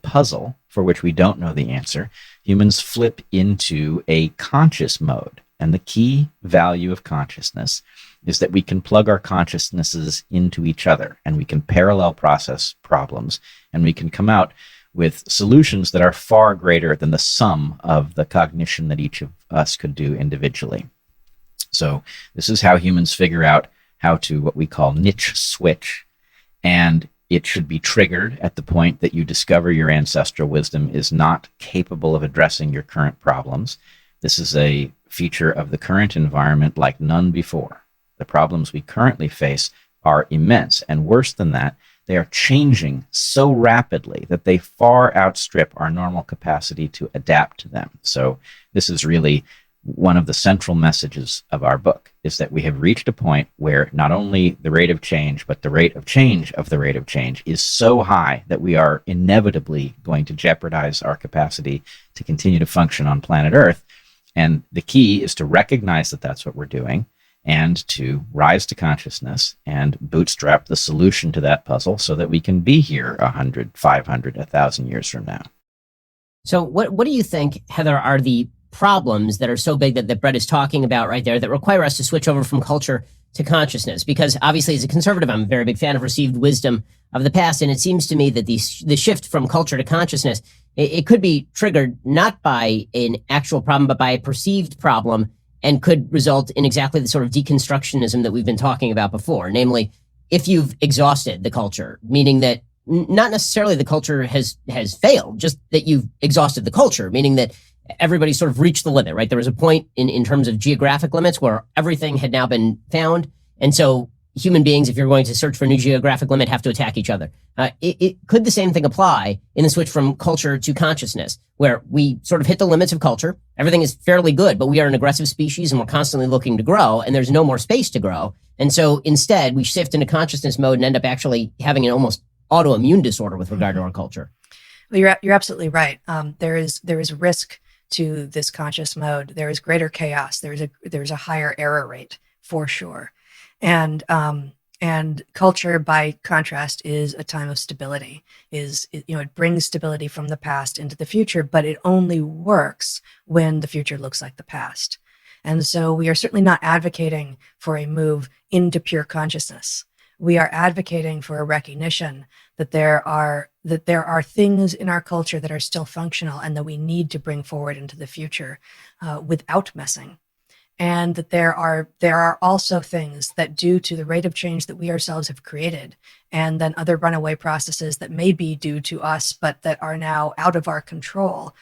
puzzle for which we don't know the answer, humans flip into a conscious mode. And the key value of consciousness is that we can plug our consciousnesses into each other, and we can parallel process problems, and we can come out with solutions that are far greater than the sum of the cognition that each of us could do individually. So this is how humans figure out how to what we call niche switch, and it should be triggered at the point that you discover your ancestral wisdom is not capable of addressing your current problems. This is a feature of the current environment like none before. The problems we currently face are immense, and worse than that, they are changing so rapidly that they far outstrip our normal capacity to adapt to them. So this is really one of the central messages of our book, is that we have reached a point where not only the rate of change, but the rate of change of the rate of change is so high that we are inevitably going to jeopardize our capacity to continue to function on planet Earth. And the key is to recognize that that's what we're doing, and to rise to consciousness and bootstrap the solution to that puzzle so that we can be here 100, 500, 1,000 years from now. So what do you think, Heather, are the problems that are so big that Bret is talking about right there that require us to switch over from culture to consciousness? Because obviously, as a conservative, I'm a very big fan of received wisdom of the past, and it seems to me that the shift from culture to consciousness, it could be triggered not by an actual problem, but by a perceived problem, and could result in exactly the sort of deconstructionism that we've been talking about before. Namely, if you've exhausted the culture, meaning that not necessarily the culture has failed, just that you've exhausted the culture, meaning that everybody sort of reached the limit, right? There was a point in terms of geographic limits where everything had now been found. And so human beings, if you're going to search for a new geographic limit, have to attack each other. Could the same thing apply in the switch from culture to consciousness, where we sort of hit the limits of culture? Everything is fairly good, but we are an aggressive species and we're constantly looking to grow, and there's no more space to grow. And so instead, we shift into consciousness mode and end up actually having an almost autoimmune disorder with regard to our culture. Well, you're absolutely right. There is risk to this conscious mode, there is greater chaos. There's a higher error rate for sure. And culture, by contrast, is a time of stability. It brings stability from the past into the future, but it only works when the future looks like the past. And so we are certainly not advocating for a move into pure consciousness. We are advocating for a recognition that there are things in our culture that are still functional and that we need to bring forward into the future without messing. And that there are also things that, due to the rate of change that we ourselves have created, and then other runaway processes that may be due to us, but that are now out of our control,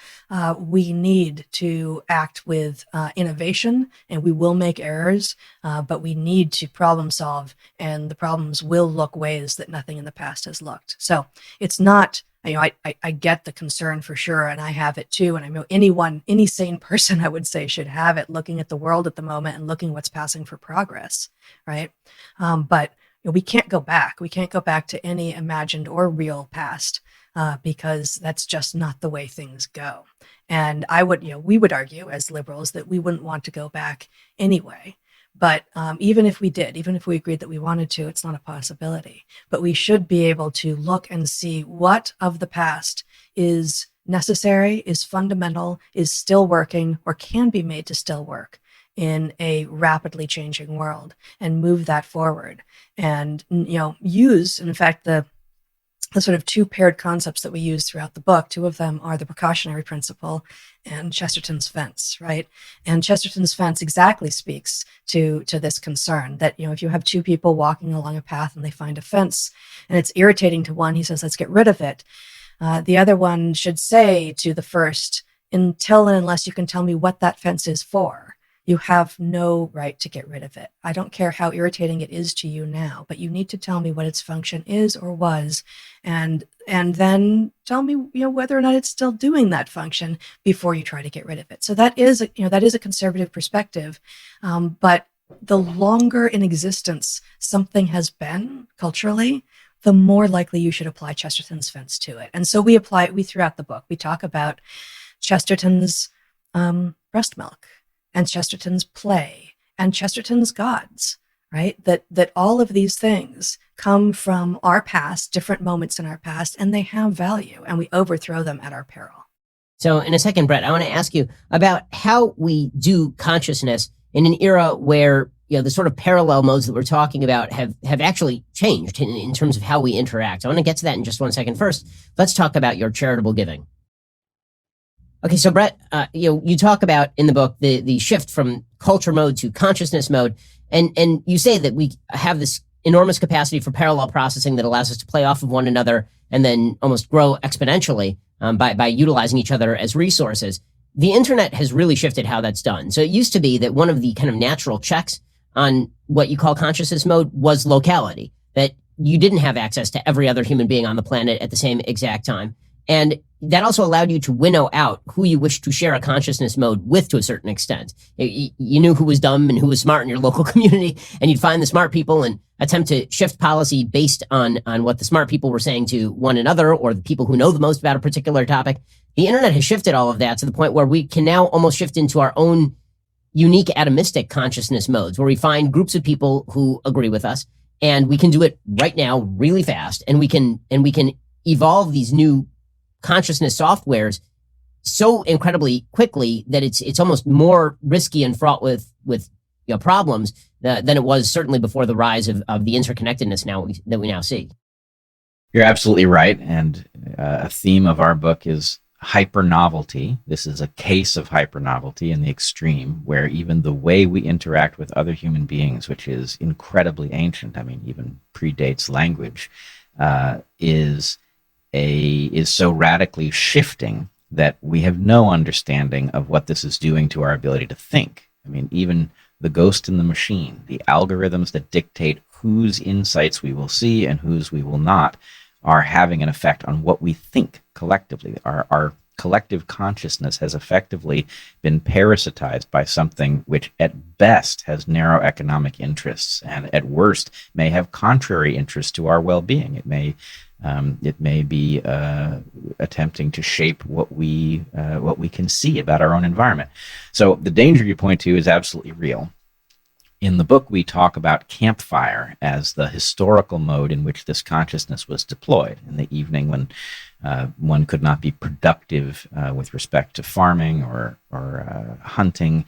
we need to act with innovation, and we will make errors, but we need to problem solve, and the problems will look ways that nothing in the past has looked. So it's not, I get the concern for sure, and I have it too. And I know any sane person, I would say, should have it, looking at the world at the moment and looking what's passing for progress, right? But we can't go back. We can't go back to any imagined or real past because that's just not the way things go. And we would argue as liberals that we wouldn't want to go back anyway. But even if we did, even if we agreed that we wanted to, it's not a possibility. But we should be able to look and see what of the past is necessary, is fundamental, is still working, or can be made to still work in a rapidly changing world, and move that forward. And use, in fact, the sort of two paired concepts that we use throughout the book. Two of them are the precautionary principle and Chesterton's fence, right? And Chesterton's fence exactly speaks to this concern that, if you have two people walking along a path and they find a fence and it's irritating to one, he says, let's get rid of it. The other one should say to the first, until and unless you can tell me what that fence is for, you have no right to get rid of it. I don't care how irritating it is to you now, but you need to tell me what its function is or was, and then tell me, whether or not it's still doing that function before you try to get rid of it. So that is a conservative perspective, but the longer in existence something has been culturally, the more likely you should apply Chesterton's fence to it. And so we throughout the book, we talk about Chesterton's breast milk, and Chesterton's play, and Chesterton's gods, right? That all of these things come from our past, different moments in our past, and they have value, and we overthrow them at our peril. So in a second, Bret, I want to ask you about how we do consciousness in an era where the sort of parallel modes that we're talking about have actually changed in terms of how we interact. I want to get to that in just one second. First, let's talk about your charitable giving. Okay, so Bret, you talk about in the book the shift from culture mode to consciousness mode, and you say that we have this enormous capacity for parallel processing that allows us to play off of one another and then almost grow exponentially by utilizing each other as resources. The internet has really shifted how that's done. So it used to be that one of the kind of natural checks on what you call consciousness mode was locality, that you didn't have access to every other human being on the planet at the same exact time. And that also allowed you to winnow out who you wished to share a consciousness mode with to a certain extent. You knew who was dumb and who was smart in your local community, and you'd find the smart people and attempt to shift policy based on what the smart people were saying to one another, or the people who know the most about a particular topic. The internet has shifted all of that to the point where we can now almost shift into our own unique atomistic consciousness modes, where we find groups of people who agree with us, and we can do it right now really fast, and we can evolve these new consciousness softwares so incredibly quickly that it's almost more risky and fraught with problems than it was certainly before the rise of the interconnectedness that we now see. You're absolutely right. And a theme of our book is hyper-novelty. This is a case of hyper-novelty in the extreme, where even the way we interact with other human beings, which is incredibly ancient, even predates language, is so radically shifting that we have no understanding of what this is doing to our ability to think. Even the ghost in the machine, the algorithms that dictate whose insights we will see and whose we will not, are having an effect on what we think collectively. Our collective consciousness has effectively been parasitized by something which at best has narrow economic interests, and at worst may have contrary interests to our well-being. It may It may be attempting to shape what we can see about our own environment. So the danger you point to is absolutely real. In the book, we talk about campfire as the historical mode in which this consciousness was deployed in the evening when one could not be productive with respect to farming or hunting.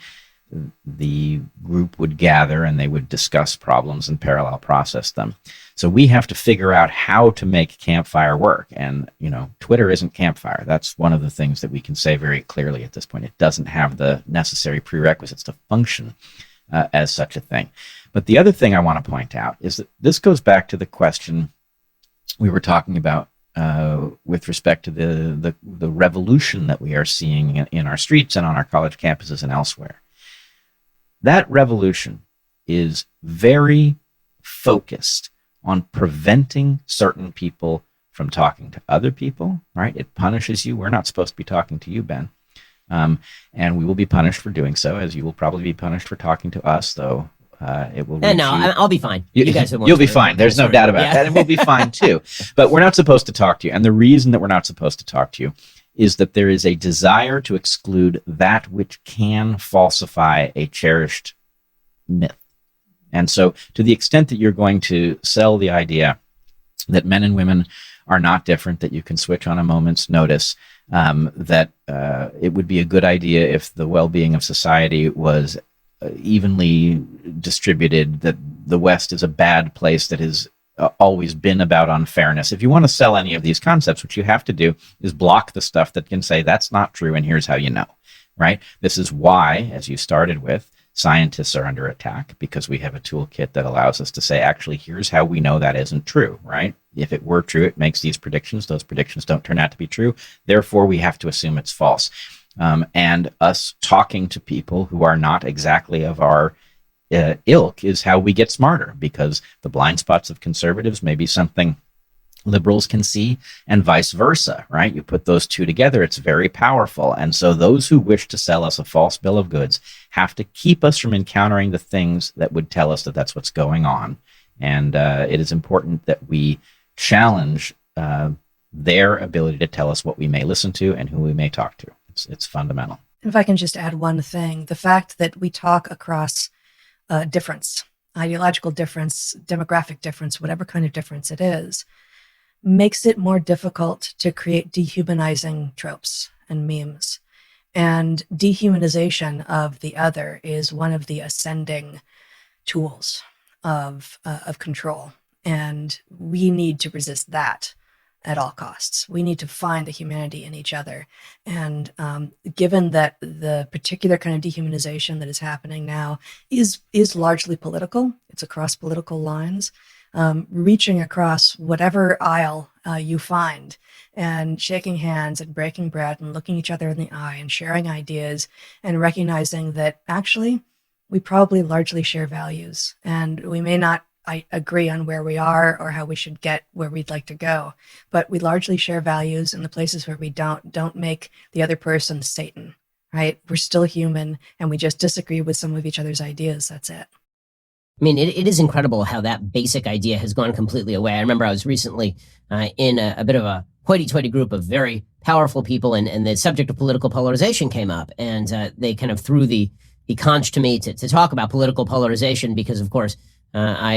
The group would gather and they would discuss problems and parallel process them. So we have to figure out how to make campfire work. And, Twitter isn't campfire. That's one of the things that we can say very clearly at this point. It doesn't have the necessary prerequisites to function as such a thing. But the other thing I want to point out is that this goes back to the question we were talking about with respect to the revolution that we are seeing in our streets and on our college campuses and elsewhere. That revolution is very focused on preventing certain people from talking to other people, right? It punishes you. We're not supposed to be talking to you, Ben. And we will be punished for doing so, as you will probably be punished for talking to us, though it will reach no, you. I'll be fine. You guys You'll be fine. There's no doubt about that. And we'll be fine, too. But we're not supposed to talk to you. And the reason that we're not supposed to talk to you is that there is a desire to exclude that which can falsify a cherished myth. And so to the extent that you're going to sell the idea that men and women are not different, that you can switch on a moment's notice, that it would be a good idea if the well-being of society was evenly distributed, that the West is a bad place that has always been about unfairness. If you want to sell any of these concepts, what you have to do is block the stuff that can say that's not true and here's how you know, right? This is why, as you started with, scientists are under attack, because we have a toolkit that allows us to say, actually, here's how we know that isn't true, right? If it were true, it makes these predictions. Those predictions don't turn out to be true. Therefore, we have to assume it's false. And us talking to people who are not exactly of our ilk is how we get smarter, because the blind spots of conservatives may be something liberals can see, and vice versa, right? You put those two together, it's very powerful. And so those who wish to sell us a false bill of goods have to keep us from encountering the things that would tell us that that's what's going on. And it is important that we challenge their ability to tell us what we may listen to and who we may talk to. It's fundamental. If I can just add one thing, the fact that we talk across difference, ideological difference, demographic difference, whatever kind of difference it is, makes it more difficult to create dehumanizing tropes and memes. And dehumanization of the other is one of the ascending tools of control. And we need to resist that at all costs. We need to find the humanity in each other. And given that the particular kind of dehumanization that is happening now is largely political, it's across political lines, reaching across whatever aisle you find and shaking hands and breaking bread and looking each other in the eye and sharing ideas and recognizing that actually we probably largely share values, and we may not agree on where we are or how we should get where we'd like to go, but we largely share values, and the places where we don't make the other person Satan, right? We're still human and we just disagree with some of each other's ideas. That's it. I mean, it is incredible how that basic idea has gone completely away. I remember I was recently in a bit of a hoity-toity group of very powerful people, and the subject of political polarization came up, and they kind of threw the conch to me to talk about political polarization because, of course, I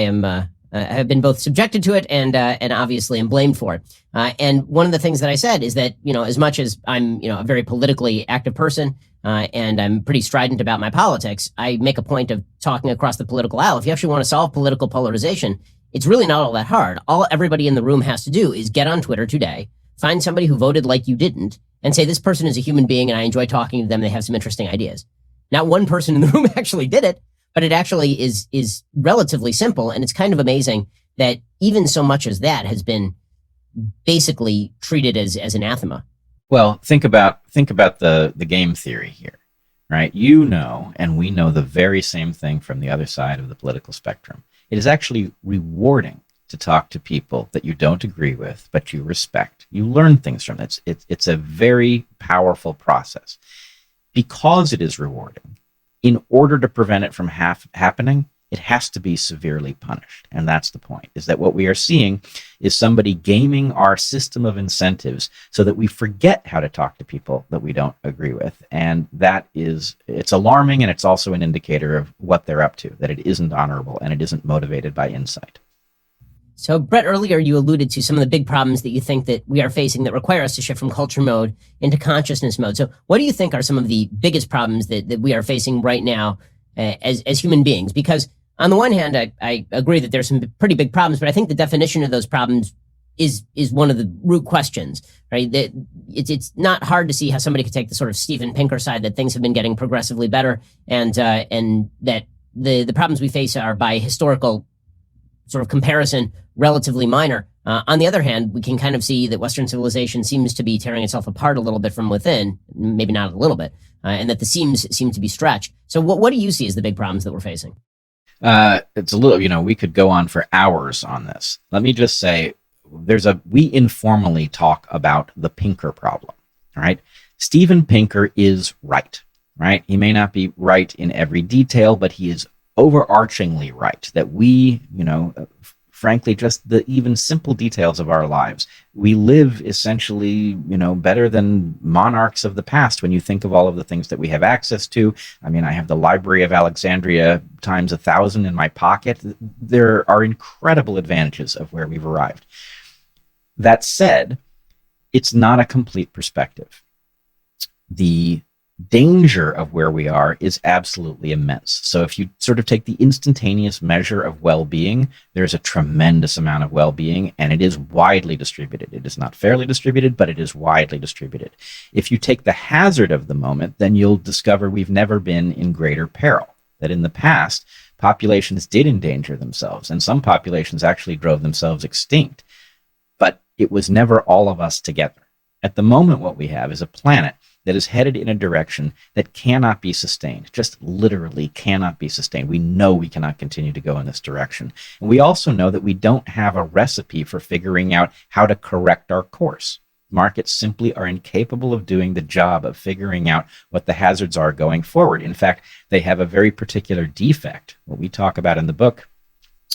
have been both subjected to it and obviously am blamed for it. And one of the things that I said is that, as much as I'm, a very politically active person, and I'm pretty strident about my politics, I make a point of talking across the political aisle. If you actually want to solve political polarization, it's really not all that hard. All everybody in the room has to do is get on Twitter today, find somebody who voted like you didn't, and say, this person is a human being and I enjoy talking to them. They have some interesting ideas. Not one person in the room actually did it, but it actually is relatively simple. And it's kind of amazing that even so much as that has been basically treated as anathema. Well, think about the game theory here, right? And we know the very same thing from the other side of the political spectrum. It is actually rewarding to talk to people that you don't agree with, but you respect. You learn things from it. It's a very powerful process. Because it is rewarding, in order to prevent it from happening, it has to be severely punished. And that's the point, is that what we are seeing is somebody gaming our system of incentives so that we forget how to talk to people that we don't agree with. And it's alarming, and it's also an indicator of what they're up to, that it isn't honorable and it isn't motivated by insight. So, Bret, earlier you alluded to some of the big problems that you think that we are facing that require us to shift from culture mode into consciousness mode. So what do you think are some of the biggest problems that we are facing right now as human beings? Because on the one hand, I agree that there's some pretty big problems, but I think the definition of those problems is one of the root questions, right? That it's not hard to see how somebody could take the sort of Steven Pinker side that things have been getting progressively better, and that the problems we face are, by historical sort of comparison, relatively minor. On the other hand, we can kind of see that Western civilization seems to be tearing itself apart a little bit from within, maybe not a little bit, and that the seams seem to be stretched. So what do you see as the big problems that we're facing? It's a little, we could go on for hours on this. Let me just say, we informally talk about the Pinker problem, all right? Steven Pinker is right? He may not be right in every detail, but he is overarchingly right, that we, frankly, just the even simple details of our lives, we live essentially, better than monarchs of the past when you think of all of the things that we have access to. I mean, I have the Library of Alexandria times 1,000 in my pocket. There are incredible advantages of where we've arrived. That said, it's not a complete perspective. The danger of where we are is absolutely immense. So if you sort of take the instantaneous measure of well-being, there's a tremendous amount of well-being, and it is widely distributed. It is not fairly distributed, but it is widely distributed. If you take the hazard of the moment, then you'll discover we've never been in greater peril, that in the past, populations did endanger themselves, and some populations actually drove themselves extinct, but it was never all of us together. At the moment, what we have is a planet that is headed in a direction that cannot be sustained, just literally cannot be sustained. We know we cannot continue to go in this direction. And we also know that we don't have a recipe for figuring out how to correct our course. Markets simply are incapable of doing the job of figuring out what the hazards are going forward. In fact, they have a very particular defect. What we talk about in the book,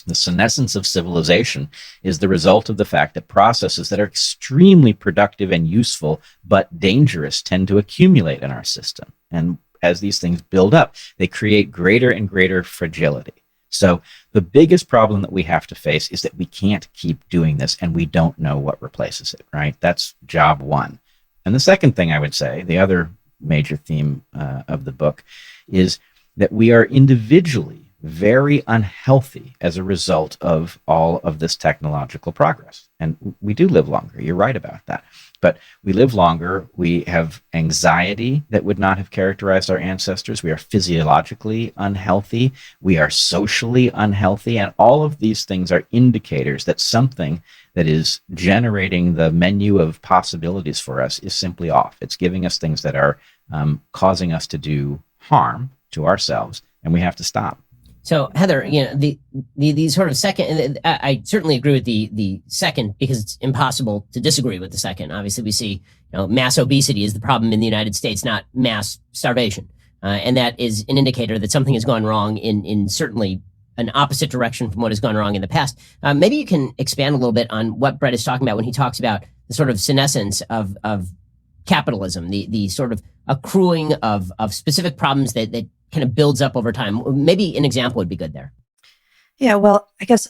the senescence of civilization, is the result of the fact that processes that are extremely productive and useful but dangerous tend to accumulate in our system. And as these things build up, they create greater and greater fragility. So the biggest problem that we have to face is that we can't keep doing this, and we don't know what replaces it, right? That's job one. And the second thing I would say, the other major theme of the book, is that we are individually very unhealthy as a result of all of this technological progress. And we do live longer. You're right about that. But we live longer. We have anxiety that would not have characterized our ancestors. We are physiologically unhealthy. We are socially unhealthy. And all of these things are indicators that something that is generating the menu of possibilities for us is simply off. It's giving us things that are causing us to do harm to ourselves, and we have to stop. So, Heather, the sort of second, I certainly agree with the second, because it's impossible to disagree with the second. Obviously, we see mass obesity is the problem in the United States, not mass starvation. And that is an indicator that something has gone wrong in certainly an opposite direction from what has gone wrong in the past. Maybe you can expand a little bit on what Bret is talking about when he talks about the sort of senescence of capitalism, the sort of accruing of specific problems that kind of builds up over time. Maybe an example would be good there. Yeah, well, I guess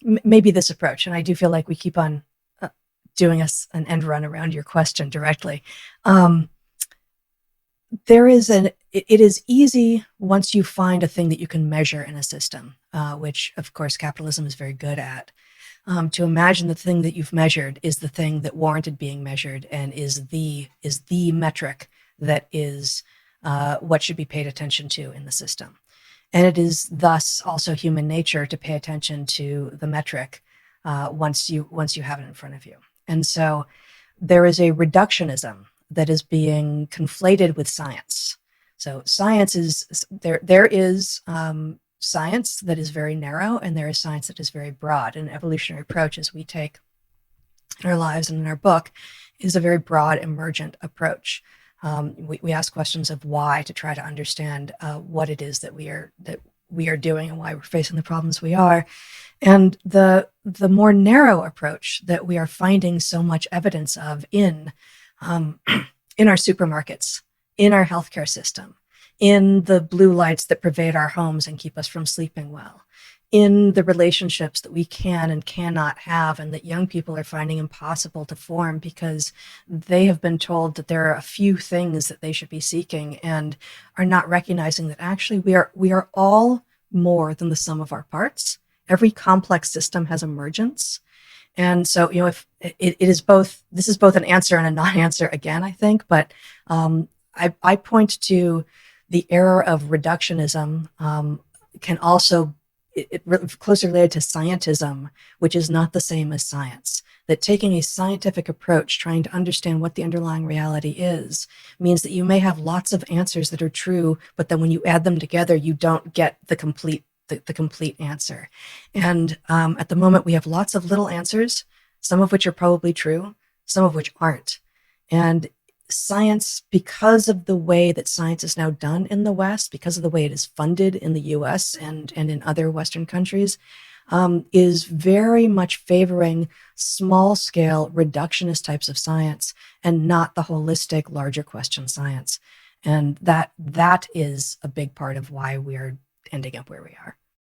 maybe this approach, and I do feel like we keep on doing an end run around your question directly. It is easy once you find a thing that you can measure in a system, which of course capitalism is very good at, to imagine the thing that you've measured is the thing that warranted being measured and is the metric that is what should be paid attention to in the system. And it is thus also human nature to pay attention to the metric once you have it in front of you. And so there is a reductionism that is being conflated with science. So science is there is science that is very narrow, and there is science that is very broad. An evolutionary approach, as we take in our lives and in our book, is a very broad, emergent approach. We ask questions of why to try to understand what it is that we are doing and why we're facing the problems we are. And the more narrow approach that we are finding so much evidence of in our supermarkets, in our healthcare system, in the blue lights that pervade our homes and keep us from sleeping well, in the relationships that we can and cannot have and that young people are finding impossible to form because they have been told that there are a few things that they should be seeking and are not recognizing that actually we are all more than the sum of our parts. Every complex system has emergence. And so, if it is both, this is both an answer and a non-answer again, I think, but I point to the error of reductionism can also closely related to scientism, which is not the same as science. That taking a scientific approach, trying to understand what the underlying reality is, means that you may have lots of answers that are true, but then when you add them together, you don't get the complete answer. And at the moment, we have lots of little answers, some of which are probably true, some of which aren't. And science, because of the way that science is now done in the West, because of the way it is funded in the US and in other Western countries, is very much favoring small-scale reductionist types of science and not the holistic, larger question science. And that is a big part of why we're ending up where we are.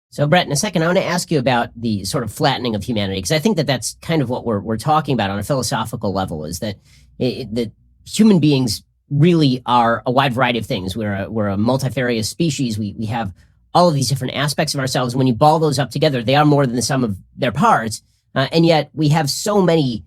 So, Bret, in a second, I want to ask you about the sort of flattening of humanity, because I think that that's kind of what we're talking about on a philosophical level, is that that human beings really are a wide variety of things. We're a multifarious species. We have all of these different aspects of ourselves. When you ball those up together, they are more than the sum of their parts. And yet we have so many,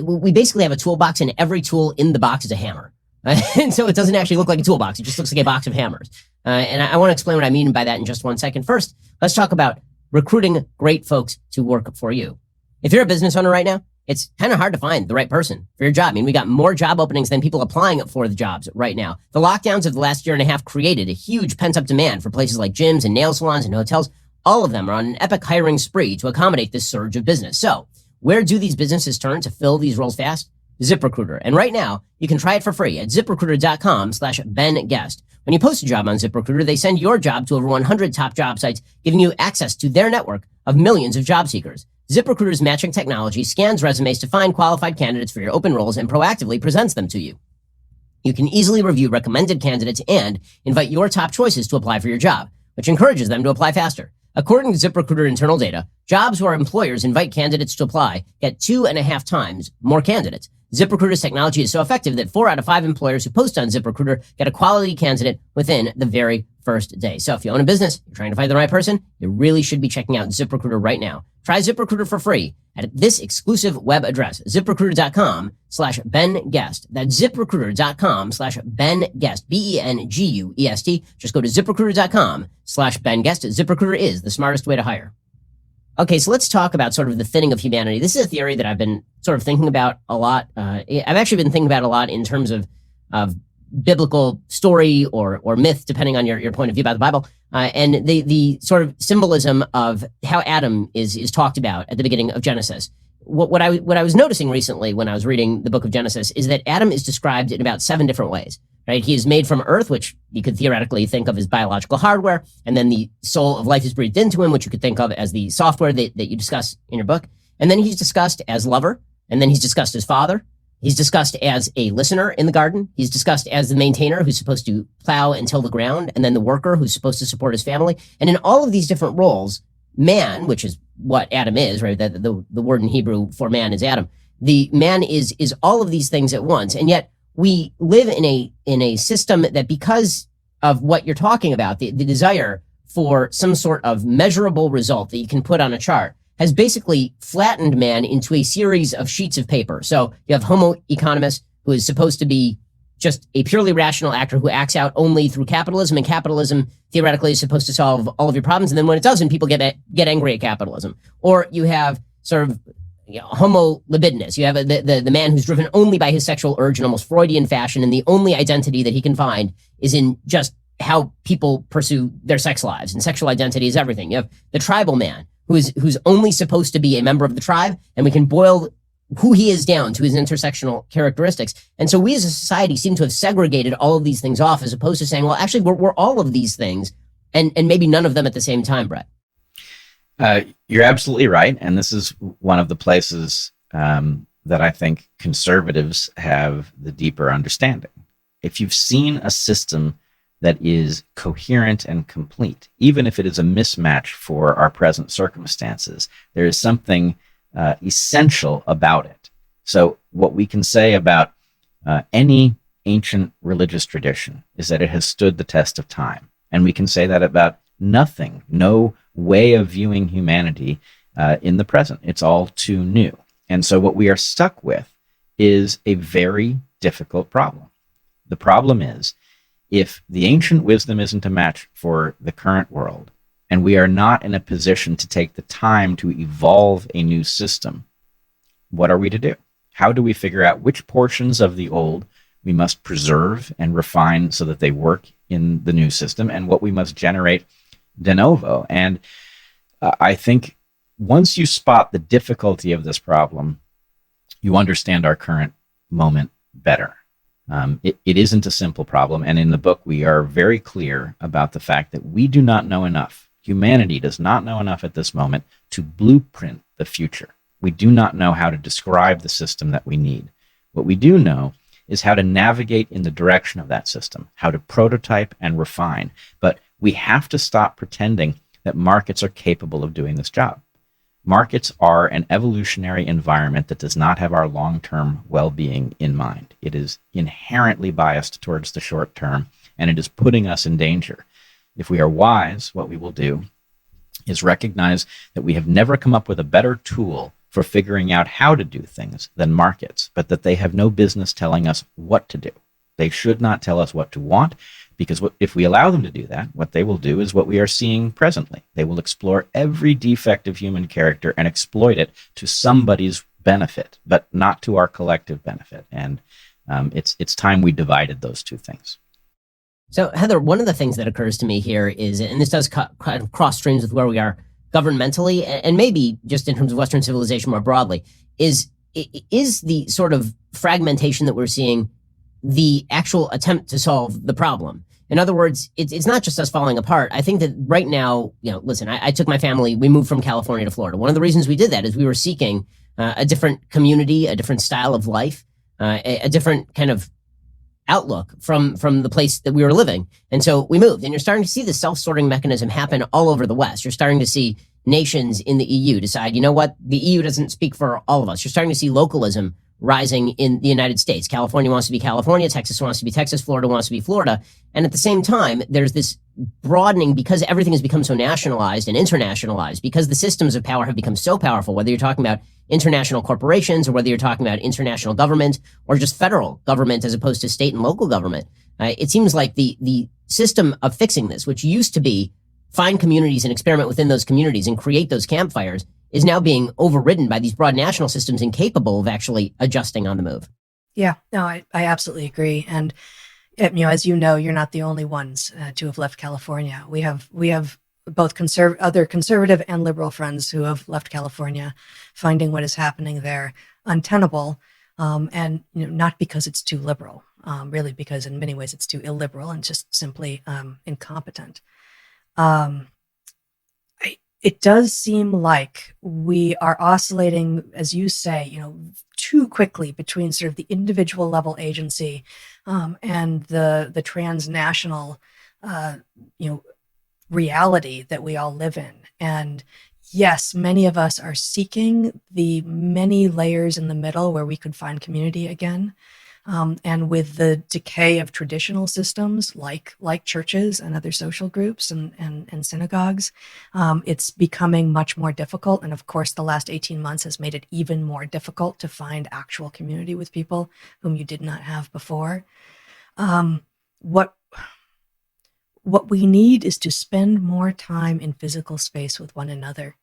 we basically have a toolbox, and every tool in the box is a hammer. And so it doesn't actually look like a toolbox. It just looks like a box of hammers. And I want to explain what I mean by that in just one second. First, let's talk about recruiting great folks to work for you. If you're a business owner right now, it's kind of hard to find the right person for your job. I mean, we got more job openings than people applying for the jobs right now. The lockdowns of the last year and a half created a huge pent-up demand for places like gyms and nail salons and hotels. All of them are on an epic hiring spree to accommodate this surge of business. So where do these businesses turn to fill these roles fast? ZipRecruiter. And right now, you can try it for free at ZipRecruiter.com/BenGuest. When you post a job on ZipRecruiter, they send your job to over 100 top job sites, giving you access to their network of millions of job seekers. ZipRecruiter's matching technology scans resumes to find qualified candidates for your open roles and proactively presents them to you. You can easily review recommended candidates and invite your top choices to apply for your job, which encourages them to apply faster. According to ZipRecruiter internal data, jobs where employers invite candidates to apply get 2.5 times more candidates. ZipRecruiter's technology is so effective that 4 out of 5 employers who post on ZipRecruiter get a quality candidate within the very first day. So if you own a business, you're trying to find the right person, you really should be checking out ZipRecruiter right now. Try ZipRecruiter for free at this exclusive web address, ZipRecruiter.com/BenGuest. That's ZipRecruiter.com/BenGuest, BenGuest. Just go to ZipRecruiter.com/BenGuest. ZipRecruiter is the smartest way to hire. Okay, so let's talk about sort of the thinning of humanity. This is a theory that I've been sort of thinking about a lot. I've actually been thinking about a lot in terms of biblical story or myth, depending on your point of view about the Bible, and the sort of symbolism of how Adam is talked about at the beginning of Genesis. What I was noticing recently when I was reading the book of Genesis is that Adam is described in about 7 different ways. Right? He is made from earth, which you could theoretically think of as biological hardware, and then the soul of life is breathed into him, which you could think of as the software that you discuss in your book. And then he's discussed as lover, and then he's discussed as father. He's discussed as a listener in the garden. He's discussed as the maintainer who's supposed to plow and till the ground, and then the worker who's supposed to support his family. And in all of these different roles, man, which is what Adam is, right? The word in Hebrew for man is Adam. The man is all of these things at once, and yet we live in a system that, because of what you're talking about, the desire for some sort of measurable result that you can put on a chart, has basically flattened man into a series of sheets of paper. So you have Homo economist, who is supposed to be just a purely rational actor who acts out only through capitalism, and capitalism theoretically is supposed to solve all of your problems. And then when it doesn't, people get angry at capitalism. Or you have sort of Homo libidinous. You have the man who's driven only by his sexual urge in almost Freudian fashion, and the only identity that he can find is in just how people pursue their sex lives, and sexual identity is everything. You have the tribal man who's only supposed to be a member of the tribe, and we can boil who he is down to his intersectional characteristics. And so we as a society seem to have segregated all of these things off, as opposed to saying, well, actually, we're all of these things and maybe none of them at the same time, Bret. You're absolutely right. And this is one of the places that I think conservatives have the deeper understanding. If you've seen a system that is coherent and complete, even if it is a mismatch for our present circumstances, there is something essential about it. So what we can say about any ancient religious tradition is that it has stood the test of time. And we can say that about nothing, no way of viewing humanity in the present. It's all too new. And so what we are stuck with is a very difficult problem. The problem is, if the ancient wisdom isn't a match for the current world, and we are not in a position to take the time to evolve a new system, what are we to do? How do we figure out which portions of the old we must preserve and refine so that they work in the new system, and what we must generate de novo? And I think once you spot the difficulty of this problem, you understand our current moment better. It isn't a simple problem. And in the book, we are very clear about the fact that we do not know enough. Humanity does not know enough at this moment to blueprint the future. We do not know how to describe the system that we need. What we do know is how to navigate in the direction of that system, how to prototype and refine. But we have to stop pretending that markets are capable of doing this job. Markets are an evolutionary environment that does not have our long-term well-being in mind. It is inherently biased towards the short term, and it is putting us in danger. If we are wise, what we will do is recognize that we have never come up with a better tool for figuring out how to do things than markets, but that they have no business telling us what to do. They should not tell us what to want, because if we allow them to do that, what they will do is what we are seeing presently. They will explore every defect of human character and exploit it to somebody's benefit, but not to our collective benefit. And it's time we divided those two things. So, Heather, one of the things that occurs to me here is, and this does kind of cross streams with where we are governmentally, and maybe just in terms of Western civilization more broadly, is the sort of fragmentation that we're seeing the actual attempt to solve the problem. In other words, it's not just us falling apart. I think that right now, listen, I took my family, we moved from California to Florida. One of the reasons we did that is we were seeking a different community, a different style of life, a different kind of outlook from the place that we were living. And so we moved, and you're starting to see the self-sorting mechanism happen all over the West. You're starting to see nations in the EU decide, you know what, the EU doesn't speak for all of us. You're starting to see localism rising in the United States. California wants to be California, Texas wants to be Texas, Florida wants to be Florida. And at the same time, there's this broadening because everything has become so nationalized and internationalized, because the systems of power have become so powerful, whether you're talking about international corporations or whether you're talking about international government or just federal government as opposed to state and local government. It seems like the system of fixing this, which used to be find communities and experiment within those communities and create those campfires, is now being overridden by these broad national systems incapable of actually adjusting on the move. Yeah, no, I absolutely agree. And, as you know, you're not the only ones to have left California. We have both other conservative and liberal friends who have left California, finding what is happening there untenable, and not because it's too liberal, really because in many ways it's too illiberal and just simply incompetent. It does seem like we are oscillating, as you say, too quickly between sort of the individual level agency and the transnational, reality that we all live in. And yes, many of us are seeking the many layers in the middle where we could find community again. And with the decay of traditional systems like churches and other social groups and synagogues, it's becoming much more difficult. And of course, the last 18 months has made it even more difficult to find actual community with people whom you did not have before. What we need is to spend more time in physical space with one another.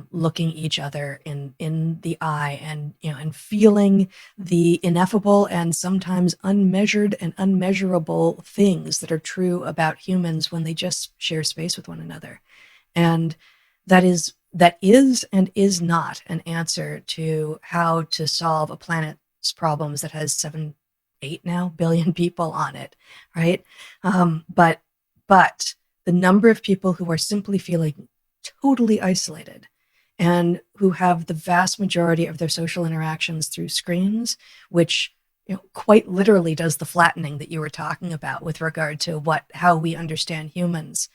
Looking each other in the eye and feeling the ineffable and sometimes unmeasured and unmeasurable things that are true about humans when they just share space with one another. And that is and is not an answer to how to solve a planet's problems that has 8 billion people on it, right? But the number of people who are simply feeling totally isolated and who have the vast majority of their social interactions through screens, which quite literally does the flattening that you were talking about with regard to how we understand humans.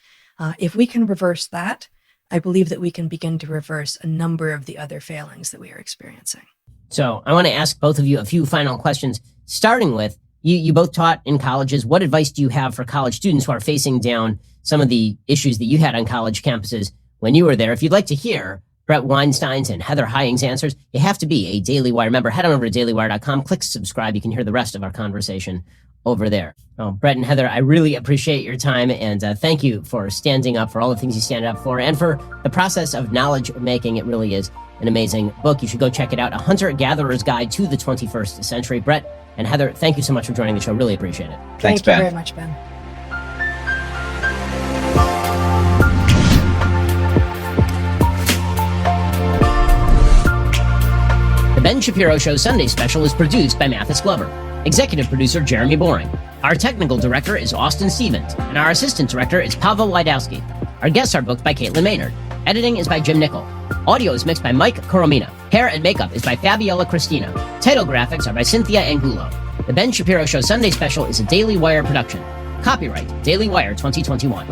If we can reverse that, I believe that we can begin to reverse a number of the other failings that we are experiencing. So I want to ask both of you a few final questions, starting with, you both taught in colleges. What advice do you have for college students who are facing down some of the issues that you had on college campuses when you were there? If you'd like to hear Bret Weinstein's and Heather Heying's answers, you have to be a Daily Wire member. Head on over to dailywire.com, click subscribe. You can hear the rest of our conversation over there. Well, Bret and Heather, I really appreciate your time, and thank you for standing up for all the things you stand up for and for the process of knowledge making. It really is an amazing book. You should go check it out. A Hunter-Gatherer's Guide to the 21st Century. Bret and Heather, thank you so much for joining the show. Really appreciate it. Thanks, Thank Ben. you very much, Ben. The Ben Shapiro Show Sunday Special is produced by Mathis Glover. Executive producer Jeremy Boring. Our technical director is Austin Stevens, and our assistant director is Pavel Wydowski. Our guests are booked by Caitlin Maynard. Editing is by Jim Nickel. Audio is mixed by Mike Coromina. Hair and makeup is by Fabiola Cristina. Title graphics are by Cynthia Angulo. The Ben Shapiro Show Sunday Special is a Daily Wire production. Copyright Daily Wire 2021.